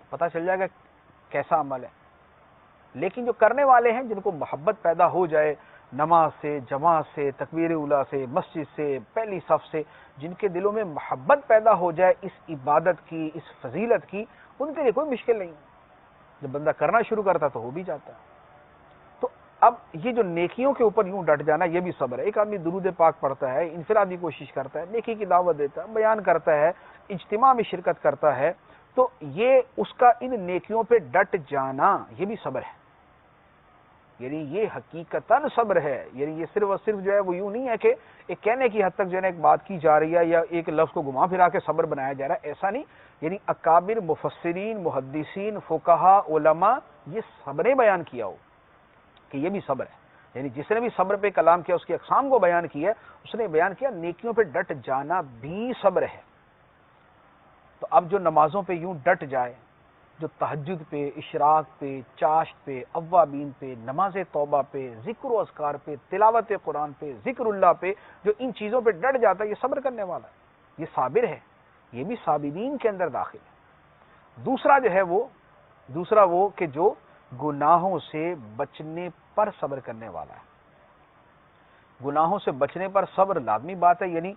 پتہ چل جائے گا کیسا عمل ہے۔ لیکن جو کرنے والے ہیں، جن کو محبت پیدا ہو جائے نماز سے، جماعت سے، تکبیر اولیٰ سے، مسجد سے، پہلی صف سے، جن کے دلوں میں محبت پیدا ہو جائے اس عبادت کی، اس فضیلت کی، ان کے لیے کوئی مشکل نہیں۔ جب بندہ کرنا شروع کرتا تو ہو بھی جاتا ہے۔ تو اب یہ جو نیکیوں کے اوپر یوں ڈٹ جانا، یہ بھی صبر ہے۔ ایک آدمی درود پاک پڑھتا ہے، انفرادی کوشش کرتا ہے، نیکی کی دعوت دیتا ہے، بیان کرتا ہے، اجتماع میں شرکت کرتا ہے، تو یہ اس کا ان نیکیوں پہ ڈٹ جانا یہ بھی صبر ہے۔ یعنی یہ حقیقتاً صبر ہے۔ یعنی یہ صرف اور صرف جو ہے وہ یوں نہیں ہے کہ ایک کہنے کی حد تک جو ہے ایک بات کی جا رہی ہے یا ایک لفظ کو گھما پھرا کے صبر بنایا جا رہا ہے، ایسا نہیں۔ یعنی اکابر مفسرین، محدثین، فقہا، علماء یہ صبر نے بیان کیا ہو کہ یہ بھی صبر ہے۔ یعنی جس نے بھی صبر پہ کلام کیا، اس کی اقسام کو بیان کیا، اس نے بیان کیا نیکیوں پہ ڈٹ جانا بھی صبر ہے۔ تو اب جو نمازوں پہ یوں ڈٹ جائے، جو تہجد پہ، اشراق پہ، چاشت پہ، اوابین پہ، نماز توبہ پہ، ذکر و اذکار پہ، تلاوت قرآن پہ، ذکر اللہ پہ، جو ان چیزوں پہ ڈٹ جاتا ہے، یہ صبر کرنے والا ہے، یہ صابر ہے، یہ بھی صابرین کے اندر داخل ہے۔ دوسرا وہ کہ جو گناہوں سے بچنے پر صبر کرنے والا ہے۔ گناہوں سے بچنے پر صبر لازمی بات ہے۔ یعنی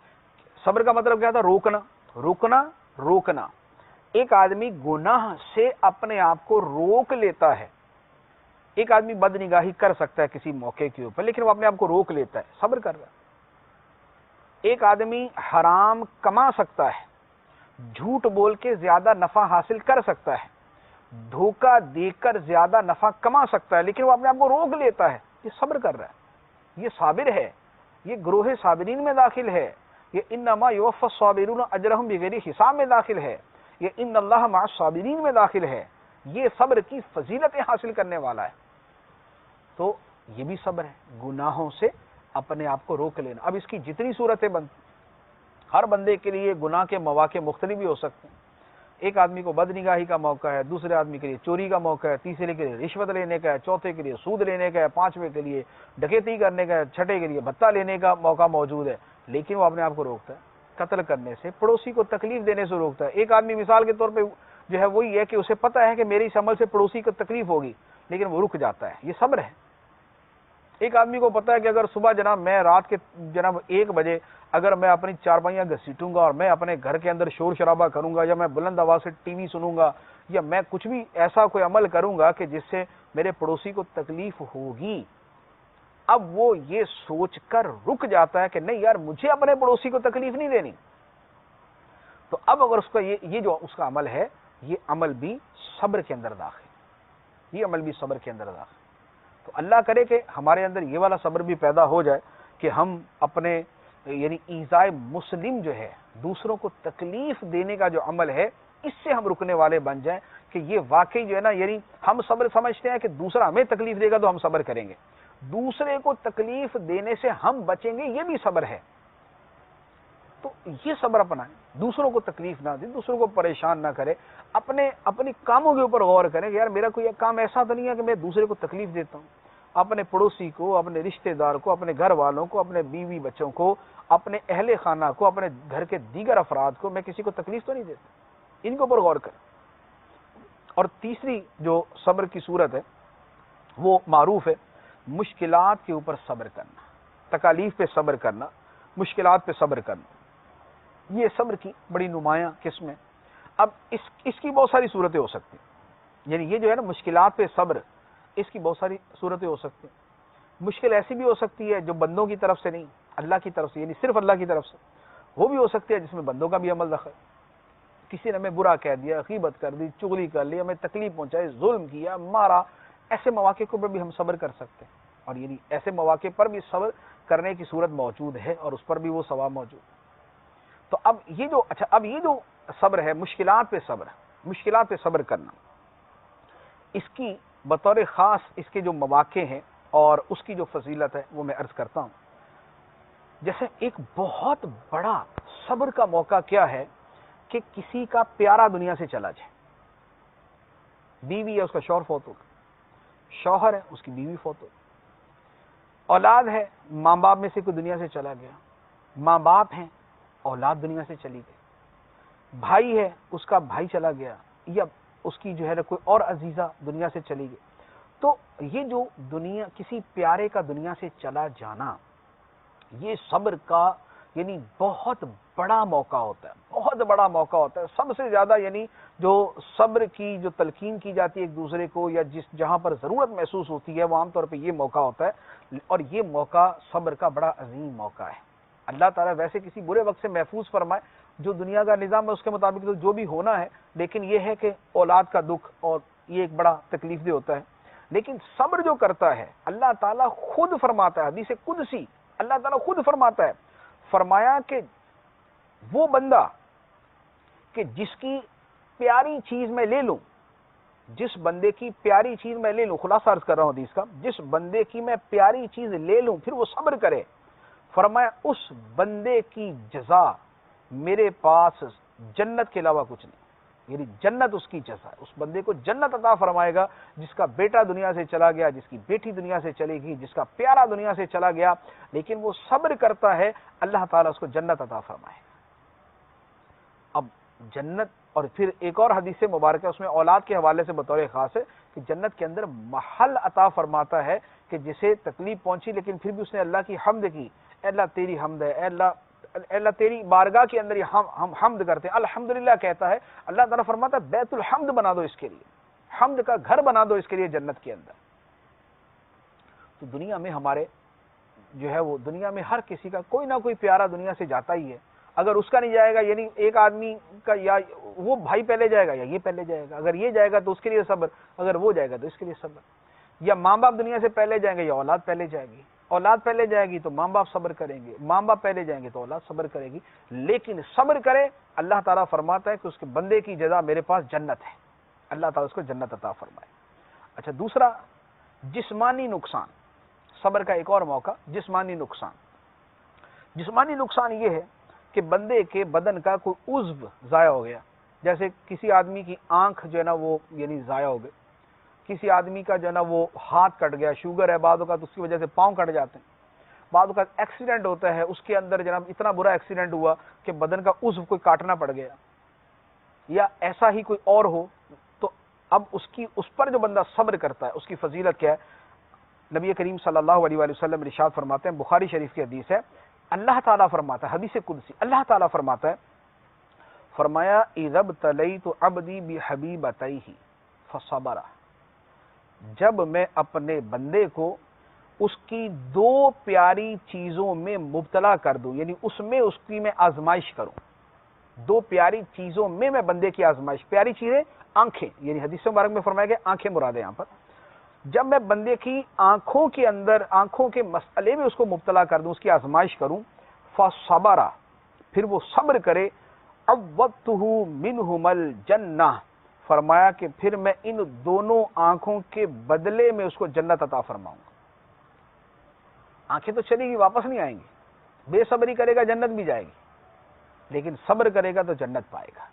صبر کا مطلب کیا تھا؟ روکنا۔ ایک آدمی گناہ سے اپنے آپ کو روک لیتا ہے۔ ایک آدمی بد نگاہی کر سکتا ہے کسی موقع کے اوپر، لیکن وہ اپنے آپ کو روک لیتا ہے، صبر کر رہا ہے۔ ایک آدمی حرام کما سکتا ہے، جھوٹ بول کے زیادہ نفع حاصل کر سکتا ہے، دھوکہ دے کر زیادہ نفع کما سکتا ہے، لیکن وہ اپنے آپ کو روک لیتا ہے، یہ صبر کر رہا ہے، یہ صابر ہے، یہ گروہ صابرین میں داخل ہے، یہ انما یوفی الصابرون اجرہم بغیر حساب میں داخل ہے، یہ ان اللہ مع الصابرین میں داخل ہے، یہ صبر کی فضیلتیں حاصل کرنے والا ہے۔ تو یہ بھی صبر ہے، گناہوں سے اپنے آپ کو روک لینا۔ اب اس کی جتنی صورتیں ہر بندے کے لیے گناہ کے مواقع مختلف بھی ہو سکتے ہیں۔ ایک آدمی کو بد نگاہی کا موقع ہے، دوسرے آدمی کے لیے چوری کا موقع ہے، تیسرے کے لیے رشوت لینے کا ہے، چوتھے کے لیے سود لینے کا ہے، پانچویں کے لیے ڈکیتی کرنے کا ہے، چھٹے کے لیے بھتہ لینے کا موقع موجود ہے، لیکن وہ اپنے آپ کو روکتا ہے، قتل کرنے سے، پڑوسی کو تکلیف دینے سے روکتا ہے۔ ایک آدمی مثال کے طور پہ جو ہے وہی ہے کہ اسے پتہ ہے کہ میری اس عمل سے پڑوسی کو تکلیف ہوگی، لیکن وہ رک جاتا ہے، یہ صبر ہے۔ ایک آدمی کو پتہ ہے کہ اگر صبح جناب میں رات کے جناب 1 بجے اگر میں اپنی چارپائیاں گھسیٹوں گا اور میں اپنے گھر کے اندر شور شرابہ کروں گا، یا میں بلند آواز سے ٹی وی سنوں گا، یا میں کچھ بھی ایسا کوئی عمل کروں گا کہ جس سے میرے پڑوسی کو تکلیف ہوگی، اب وہ یہ سوچ کر رک جاتا ہے کہ نہیں یار مجھے اپنے پڑوسی کو تکلیف نہیں دینی۔ تو اب اگر اس کا یہ جو اس کا عمل ہے، یہ عمل بھی صبر کے اندر داخل، یہ عمل بھی صبر کے اندر داخل۔ تو اللہ کرے کہ ہمارے اندر یہ والا صبر بھی پیدا ہو جائے کہ ہم اپنے یعنی ایذائے مسلم جو ہے، دوسروں کو تکلیف دینے کا جو عمل ہے، اس سے ہم رکنے والے بن جائیں کہ یہ واقعی جو ہے نا، یعنی ہم صبر سمجھتے ہیں کہ دوسرا ہمیں تکلیف دے گا تو ہم صبر کریں گے، دوسرے کو تکلیف دینے سے ہم بچیں گے، یہ بھی صبر ہے۔ تو یہ صبر اپنائیں، دوسروں کو تکلیف نہ دیں، دوسروں کو پریشان نہ کرے، اپنے کاموں کے اوپر غور کریں کہ یار میرا کوئی کام ایسا تو نہیں ہے کہ میں دوسرے کو تکلیف دیتا ہوں، اپنے پڑوسی کو، اپنے رشتہ دار کو، اپنے گھر والوں کو، اپنے بیوی بچوں کو، اپنے اہل خانہ کو، اپنے گھر کے دیگر افراد کو میں کسی کو تکلیف تو نہیں دیتا، ان کے اوپر غور کریں۔ اور تیسری جو صبر کی صورت ہے وہ معروف ہے، مشکلات کے اوپر صبر کرنا، تکالیف پہ صبر کرنا، مشکلات پہ صبر کرنا، یہ صبر کی بڑی نمایاں قسم ہے۔ اب اس کی بہت ساری صورتیں ہو سکتی ہیں، یعنی یہ جو ہے نا مشکلات پہ صبر، اس کی بہت ساری صورتیں ہو سکتی ہیں۔ مشکل ایسی بھی ہو سکتی ہے جو بندوں کی طرف سے نہیں، اللہ کی طرف سے، یعنی صرف اللہ کی طرف سے، وہ بھی ہو سکتی ہے جس میں بندوں کا بھی عمل دخل، کسی نے ہمیں برا کہہ دیا، غیبت کر دی، چغلی کر لی، ہمیں تکلیف پہنچائی، ظلم کیا، مارا، ایسے مواقع کو بھی ہم صبر کر سکتے ہیں، اور یعنی ایسے مواقع پر بھی صبر کرنے کی صورت موجود ہے اور اس پر بھی وہ ثواب موجود ہے۔ تو اب یہ جو صبر ہے، مشکلات پہ صبر، مشکلات پہ صبر کرنا، اس کی بطور خاص اس کے جو مواقع ہیں اور اس کی جو فضیلت ہے وہ میں عرض کرتا ہوں۔ جیسے ایک بہت بڑا صبر کا موقع کیا ہے کہ کسی کا پیارا دنیا سے چلا جائے، بیوی ہے اس کا شوہر فوت ہو گیا، شوہر ہے اس کی بیوی فوت ہو گئی، اولاد ہے ماں باپ میں سے کوئی دنیا سے چلا گیا، ماں باپ ہیں اولاد دنیا سے چلی گئی، بھائی ہے اس کا بھائی چلا گیا، یا اس کی جو ہے نا کوئی اور عزیزہ دنیا سے چلی گئی۔ تو یہ جو دنیا، کسی پیارے کا دنیا سے چلا جانا، یہ صبر کا یعنی بہت بڑا موقع ہوتا ہے، بہت بڑا موقع ہوتا ہے۔ سب سے زیادہ یعنی جو صبر کی جو تلقین کی جاتی ہے ایک دوسرے کو، یا جہاں پر ضرورت محسوس ہوتی ہے، وہ عام طور پہ یہ موقع ہوتا ہے، اور یہ موقع صبر کا بڑا عظیم موقع ہے۔ اللہ تعالیٰ ویسے کسی برے وقت سے محفوظ فرمائے، جو دنیا کا نظام ہے اس کے مطابق تو جو بھی ہونا ہے، لیکن یہ ہے کہ اولاد کا دکھ اور یہ ایک بڑا تکلیف دہ ہوتا ہے، لیکن صبر جو کرتا ہے اللہ تعالیٰ خود فرماتا ہے، حدیث قدسی اللہ تعالیٰ خود فرماتا ہے، فرمایا کہ وہ بندہ کہ جس کی پیاری چیز میں لے لوں، جس بندے کی پیاری چیز میں لے لوں، خلاصہ عرض کر رہا ہوں حدیث کا، جس بندے کی میں پیاری چیز لے لوں پھر وہ صبر کرے، فرمایا اس بندے کی جزا میرے پاس جنت کے علاوہ کچھ نہیں، یعنی جنت اس کی جزا ہے، اس بندے کو جنت عطا فرمائے گا جس کا بیٹا دنیا سے چلا گیا، جس کی بیٹی دنیا سے چلے گی، جس کا پیارا دنیا سے چلا گیا، لیکن وہ صبر کرتا ہے، اللہ تعالیٰ اس کو جنت عطا فرمائے گا۔ اب جنت، اور پھر ایک اور حدیث مبارکہ اس میں اولاد کے حوالے سے بطور خاص ہے کہ جنت کے اندر محل عطا فرماتا ہے کہ جسے تکلیف پہنچی لیکن پھر بھی اس نے اللہ کی حمد کی، اے اللہ تیری حمد ہے، اے اللہ تیری بارگاہ کے اندر ہم حمد کرتے ہیں، الحمدللہ کہتا ہے، اللہ تعالیٰ فرماتا ہے بیت الحمد بنا دو اس کے لیے، حمد کا گھر بنا دو اس کے لیے جنت کے اندر۔ تو دنیا میں ہمارے جو ہے وہ دنیا میں ہر کسی کا کوئی نہ کوئی پیارا دنیا سے جاتا ہی ہے، اگر اس کا نہیں جائے گا، یعنی ایک آدمی کا یا وہ بھائی پہلے جائے گا یا یہ پہلے جائے گا، اگر یہ جائے گا تو اس کے لیے صبر، اگر وہ جائے گا تو اس کے لیے صبر، یا ماں باپ دنیا سے پہلے جائیں گے یا اولاد پہلے جائے گی، اولاد پہلے جائے گی تو ماں باپ صبر کریں گے، ماں باپ پہلے جائیں گے تو اولاد صبر کرے گی، لیکن صبر کرے، اللہ تعالیٰ فرماتا ہے کہ اس کے بندے کی جزا میرے پاس جنت ہے، اللہ تعالیٰ اس کو جنت عطا فرمائے۔ اچھا، دوسرا جسمانی نقصان، صبر کا ایک اور موقع جسمانی نقصان۔ جسمانی نقصان یہ ہے کہ بندے کے بدن کا کوئی عضو ضائع ہو گیا، جیسے کسی آدمی کی آنکھ جو ہے نا وہ یعنی ضائع ہو گئی، کسی آدمی کا جو ہے نا وہ ہاتھ کٹ گیا، شوگر ہے بعض اوقات اس کی وجہ سے پاؤں کٹ جاتے ہیں، بعض اوقات ایکسیڈنٹ ہوتا ہے، اس کے اندر جناب اتنا برا ایکسیڈنٹ ہوا کہ بدن کا عضو کوئی کاٹنا پڑ گیا، یا ایسا ہی کوئی اور ہو، تو اب اس پر جو بندہ صبر کرتا ہے اس کی فضیلت کیا ہے؟ نبی کریم صلی اللہ علیہ وآلہ وسلم ارشاد فرماتے ہیں، بخاری شریف کی حدیث ہے، اللہ تعالیٰ فرماتا ہے، حدیث قدسی اللہ تعالیٰ فرماتا ہے، فرمایا اذا ابتلیت عبدی بحبیبتیہ فصبر، جب میں اپنے بندے کو اس کی دو پیاری چیزوں میں مبتلا کر دوں، یعنی اس کی میں آزمائش کروں، دو پیاری چیزوں میں بندے کی آزمائش، پیاری چیزیں آنکھیں، یعنی حدیث مبارک میں فرمایا گیا آنکھیں مراد ہے یہاں پر، جب میں بندے کی آنکھوں کے اندر آنکھوں کے مسئلے میں اس کو مبتلا کر دوں، اس کی آزمائش کروں، فصبر، پھر وہ صبر کرے، عوضتہ منہم الجنہ، فرمایا کہ پھر میں ان دونوں آنکھوں کے بدلے میں اس کو جنت عطا فرماؤں گا۔ آنکھیں تو چلی گی، واپس نہیں آئیں گی، بے صبری کرے گا جنت بھی جائے گی، لیکن صبر کرے گا تو جنت پائے گا۔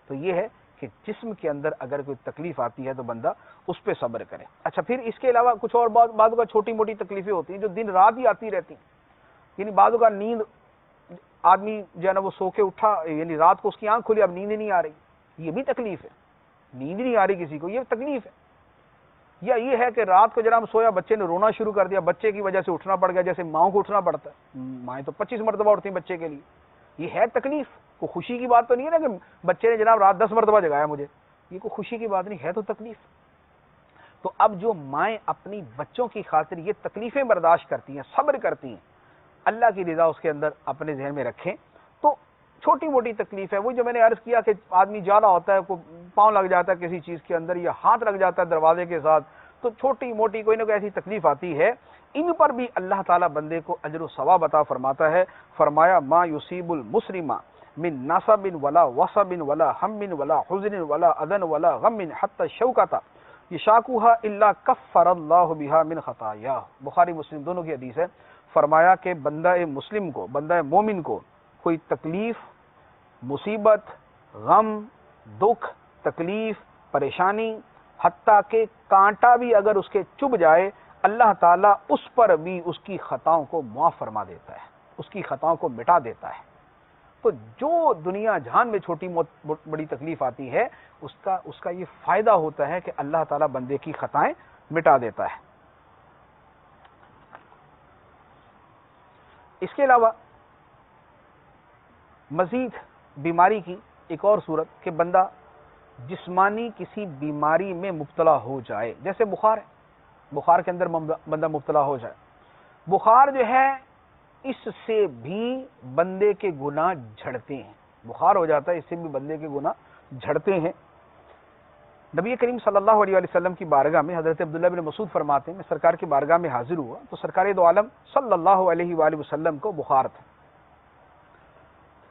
تو یہ ہے کہ جسم کے اندر اگر کوئی تکلیف آتی ہے تو بندہ اس پہ صبر کرے۔ اچھا، پھر اس کے علاوہ کچھ اور بعضوں کا چھوٹی موٹی تکلیفیں ہوتی ہیں جو دن رات ہی آتی رہتی ہیں، یعنی بعضوں کا نیند، آدمی جو ہے نا وہ سو کے اٹھا، یعنی رات کو اس کی آنکھ کھلی، اب نیند ہی نہیں آ رہی، یہ بھی تکلیف ہے، نیند نہیں آ رہی کسی کو، یہ تکلیف ہے۔ یا یہ ہے کہ رات کو جناب سویا، بچے نے رونا شروع کر دیا، بچے کی وجہ سے اٹھنا پڑ گیا، جیسے ماؤں کو اٹھنا پڑتا ہے، مائیں تو 25 مرتبہ اٹھتی ہیں بچے کے لیے، یہ ہے تکلیف۔ کوئی خوشی کی بات تو نہیں ہے نا کہ بچے نے جناب رات 10 مرتبہ جگایا مجھے، یہ کوئی خوشی کی بات نہیں ہے، تو تکلیف۔ تو اب جو مائیں اپنی بچوں کی خاطر یہ تکلیفیں برداشت کرتی ہیں، صبر کرتی ہیں، اللہ کی رضا اس کے اندر اپنے ذہن میں رکھیں، تو چھوٹی موٹی تکلیف ہے، وہ جو میں نے عرض کیا کہ آدمی جا رہا ہوتا ہے، کوئی پاؤں لگ جاتا ہے کسی چیز کے اندر، یا ہاتھ لگ جاتا ہے دروازے کے ساتھ، تو چھوٹی موٹی کوئی نہ کوئی ایسی تکلیف آتی ہے، ان پر بھی اللہ تعالیٰ بندے کو اجر و ثواب عطا فرماتا ہے۔ فرمایا ما یصیب المسلم من نصب ولا وصب ولا ہم ولا حزن ولا اذن ولا غم حتى الشوکۃ یشاکوها الا کفر اللہ بها من خطایا، بخاری مسلم دونوں کی حدیث ہے۔ فرمایا کہ بندہ مسلم کو، بندہ مومن کو کوئی تکلیف، مصیبت، غم، دکھ، تکلیف، پریشانی، حتیٰ کہ کانٹا بھی اگر اس کے چبھ جائے، اللہ تعالیٰ اس پر بھی اس کی خطاؤں کو معاف فرما دیتا ہے، اس کی خطاؤں کو مٹا دیتا ہے۔ تو جو دنیا جہان میں چھوٹی بڑی تکلیف آتی ہے، اس کا یہ فائدہ ہوتا ہے کہ اللہ تعالیٰ بندے کی خطائیں مٹا دیتا ہے۔ اس کے علاوہ مزید بیماری کی ایک اور صورت کہ بندہ جسمانی کسی بیماری میں مبتلا ہو جائے، جیسے بخار ہے، بخار کے اندر بندہ مبتلا ہو جائے، بخار جو ہے اس سے بھی بندے کے گناہ جھڑتے ہیں، بخار ہو جاتا ہے، اس سے بھی بندے کے گناہ جھڑتے ہیں۔ نبی کریم صلی اللہ علیہ وسلم کی بارگاہ میں حضرت عبداللہ بن مسعود فرماتے ہیں، میں سرکار کی بارگاہ میں حاضر ہوا تو سرکار دو عالم صلی اللہ علیہ وآلہ وسلم کو بخار تھا،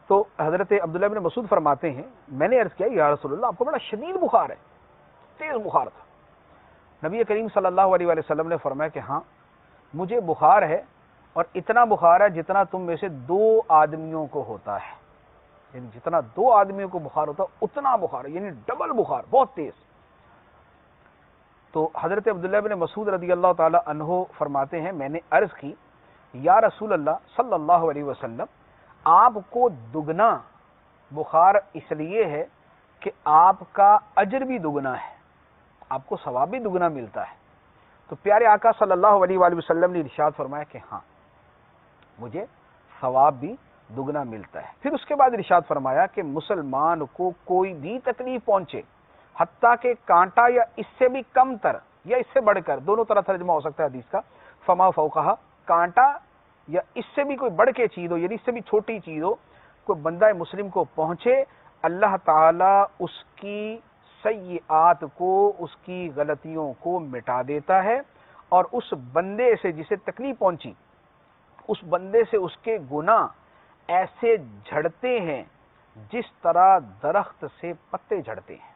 تو حضرت عبداللہ بن مسعود فرماتے ہیں، میں نے عرض کیا یا رسول اللہ آپ کو بڑا شدید بخار ہے، تیز بخار تھا۔ نبی کریم صلی اللہ علیہ وسلم نے فرمایا کہ ہاں مجھے بخار ہے، اور اتنا بخار ہے جتنا تم میں سے 2 آدمیوں کو ہوتا ہے، یعنی جتنا 2 آدمیوں کو بخار ہوتا ہے اتنا بخار ہے، یعنی ڈبل بخار، بہت تیز۔ تو حضرت عبداللہ بن مسعود رضی اللہ تعالی عنہ فرماتے ہیں، میں نے عرض کی یا رسول اللہ صلی اللہ علیہ وسلم آپ کو دگنا بخار اس لیے ہے کہ آپ کا اجر بھی دگنا ہے، آپ کو ثواب بھی دگنا ملتا ہے۔ تو پیارے آقا صلی اللہ علیہ وآلہ وسلم نے ارشاد فرمایا کہ ہاں مجھے ثواب بھی دگنا ملتا ہے۔ پھر اس کے بعد ارشاد فرمایا کہ مسلمان کو کوئی بھی تکلیف پہنچے، حتیٰ کہ کانٹا یا اس سے بھی کم تر یا اس سے بڑھ کر، دونوں طرح ترجمہ ہو سکتا ہے حدیث کا، فما فوقہا، کانٹا یا اس سے بھی کوئی بڑھ کے چیز ہو، یعنی اس سے بھی چھوٹی چیز ہو، کوئی بندہ مسلم کو پہنچے، اللہ تعالیٰ اس کی سیئات کو، اس کی غلطیوں کو مٹا دیتا ہے، اور اس بندے سے جسے تکلیف پہنچی، اس بندے سے اس کے گناہ ایسے جھڑتے ہیں جس طرح درخت سے پتے جھڑتے ہیں۔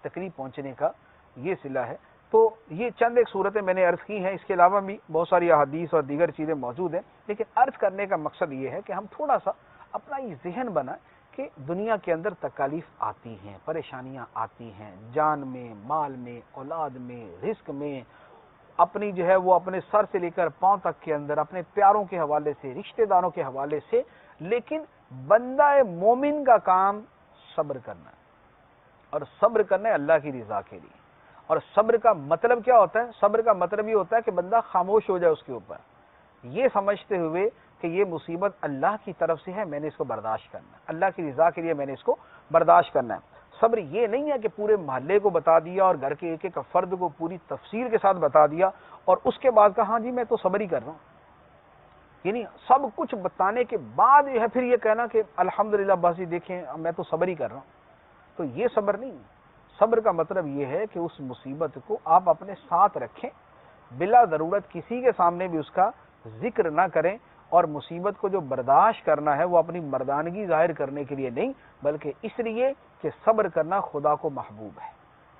تکلیف پہنچنے کا یہ صلہ ہے۔ تو یہ چند ایک صورتیں میں نے عرض کی ہیں، اس کے علاوہ بھی بہت ساری احادیث اور دیگر چیزیں موجود ہیں، لیکن عرض کرنے کا مقصد یہ ہے کہ ہم تھوڑا سا اپنا یہ ذہن بنائیں کہ دنیا کے اندر تکالیف آتی ہیں، پریشانیاں آتی ہیں، جان میں، مال میں، اولاد میں، رزق میں، اپنی جو ہے وہ اپنے سر سے لے کر پاؤں تک کے اندر، اپنے پیاروں کے حوالے سے، رشتہ داروں کے حوالے سے، لیکن بندہ مومن کا کام صبر کرنا ہے، اور صبر کرنا ہے اللہ کی رضا کے لیے۔ اور صبر کا مطلب کیا ہوتا ہے؟ صبر کا مطلب یہ ہوتا ہے کہ بندہ خاموش ہو جائے اس کے اوپر، یہ سمجھتے ہوئے کہ یہ مصیبت اللہ کی طرف سے ہے، میں نے اس کو برداشت کرنا ہے، اللہ کی رضا کے لیے میں نے اس کو برداشت کرنا ہے۔ صبر یہ نہیں ہے کہ پورے محلے کو بتا دیا اور گھر کے ایک ایک فرد کو پوری تفصیل کے ساتھ بتا دیا اور اس کے بعد کہا ہاں جی میں تو صبر ہی کر رہا ہوں، یعنی سب کچھ بتانے کے بعد جو ہے پھر یہ کہنا کہ الحمدللہ بس دیکھیں میں تو صبر ہی کر رہا ہوں، تو یہ صبر نہیں۔ صبر کا مطلب یہ ہے کہ اس مصیبت کو آپ اپنے ساتھ رکھیں، بلا ضرورت کسی کے سامنے بھی اس کا ذکر نہ کریں، اور مصیبت کو جو برداشت کرنا ہے وہ اپنی مردانگی ظاہر کرنے کے لیے نہیں، بلکہ اس لیے کہ صبر کرنا خدا کو محبوب ہے،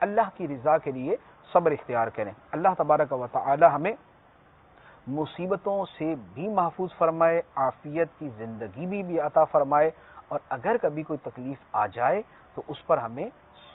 اللہ کی رضا کے لیے صبر اختیار کریں۔ اللہ تبارک و تعالی ہمیں مصیبتوں سے بھی محفوظ فرمائے، عافیت کی زندگی بھی عطا فرمائے، اور اگر کبھی کوئی تکلیف آ جائے تو اس پر ہمیں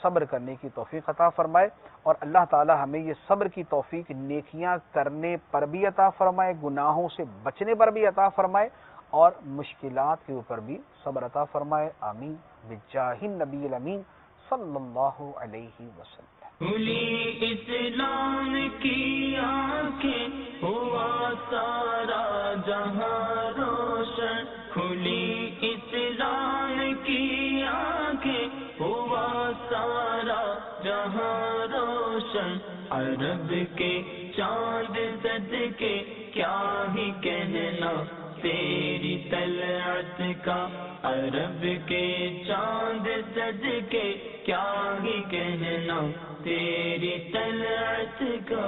صبر کرنے کی توفیق عطا فرمائے، اور اللہ تعالی ہمیں یہ صبر کی توفیق نیکیاں کرنے پر بھی عطا فرمائے، گناہوں سے بچنے پر بھی عطا فرمائے، اور مشکلات کے اوپر بھی صبر عطا فرمائے۔ آمین بجاہ النبی الامین صلی اللہ علیہ وسلم۔ کھلی اسلام کی آنکھیں، ہوا سارا جہاں روشن، کھلی اسلام کی آنکھیں، ہوا سارا جہاں روشن، عرب کے چاند صدقے کیا ہی کہنا تیری طلعت کا، عرب کے چاند صدقے کیا ہی کہنا تیری طلعت کا۔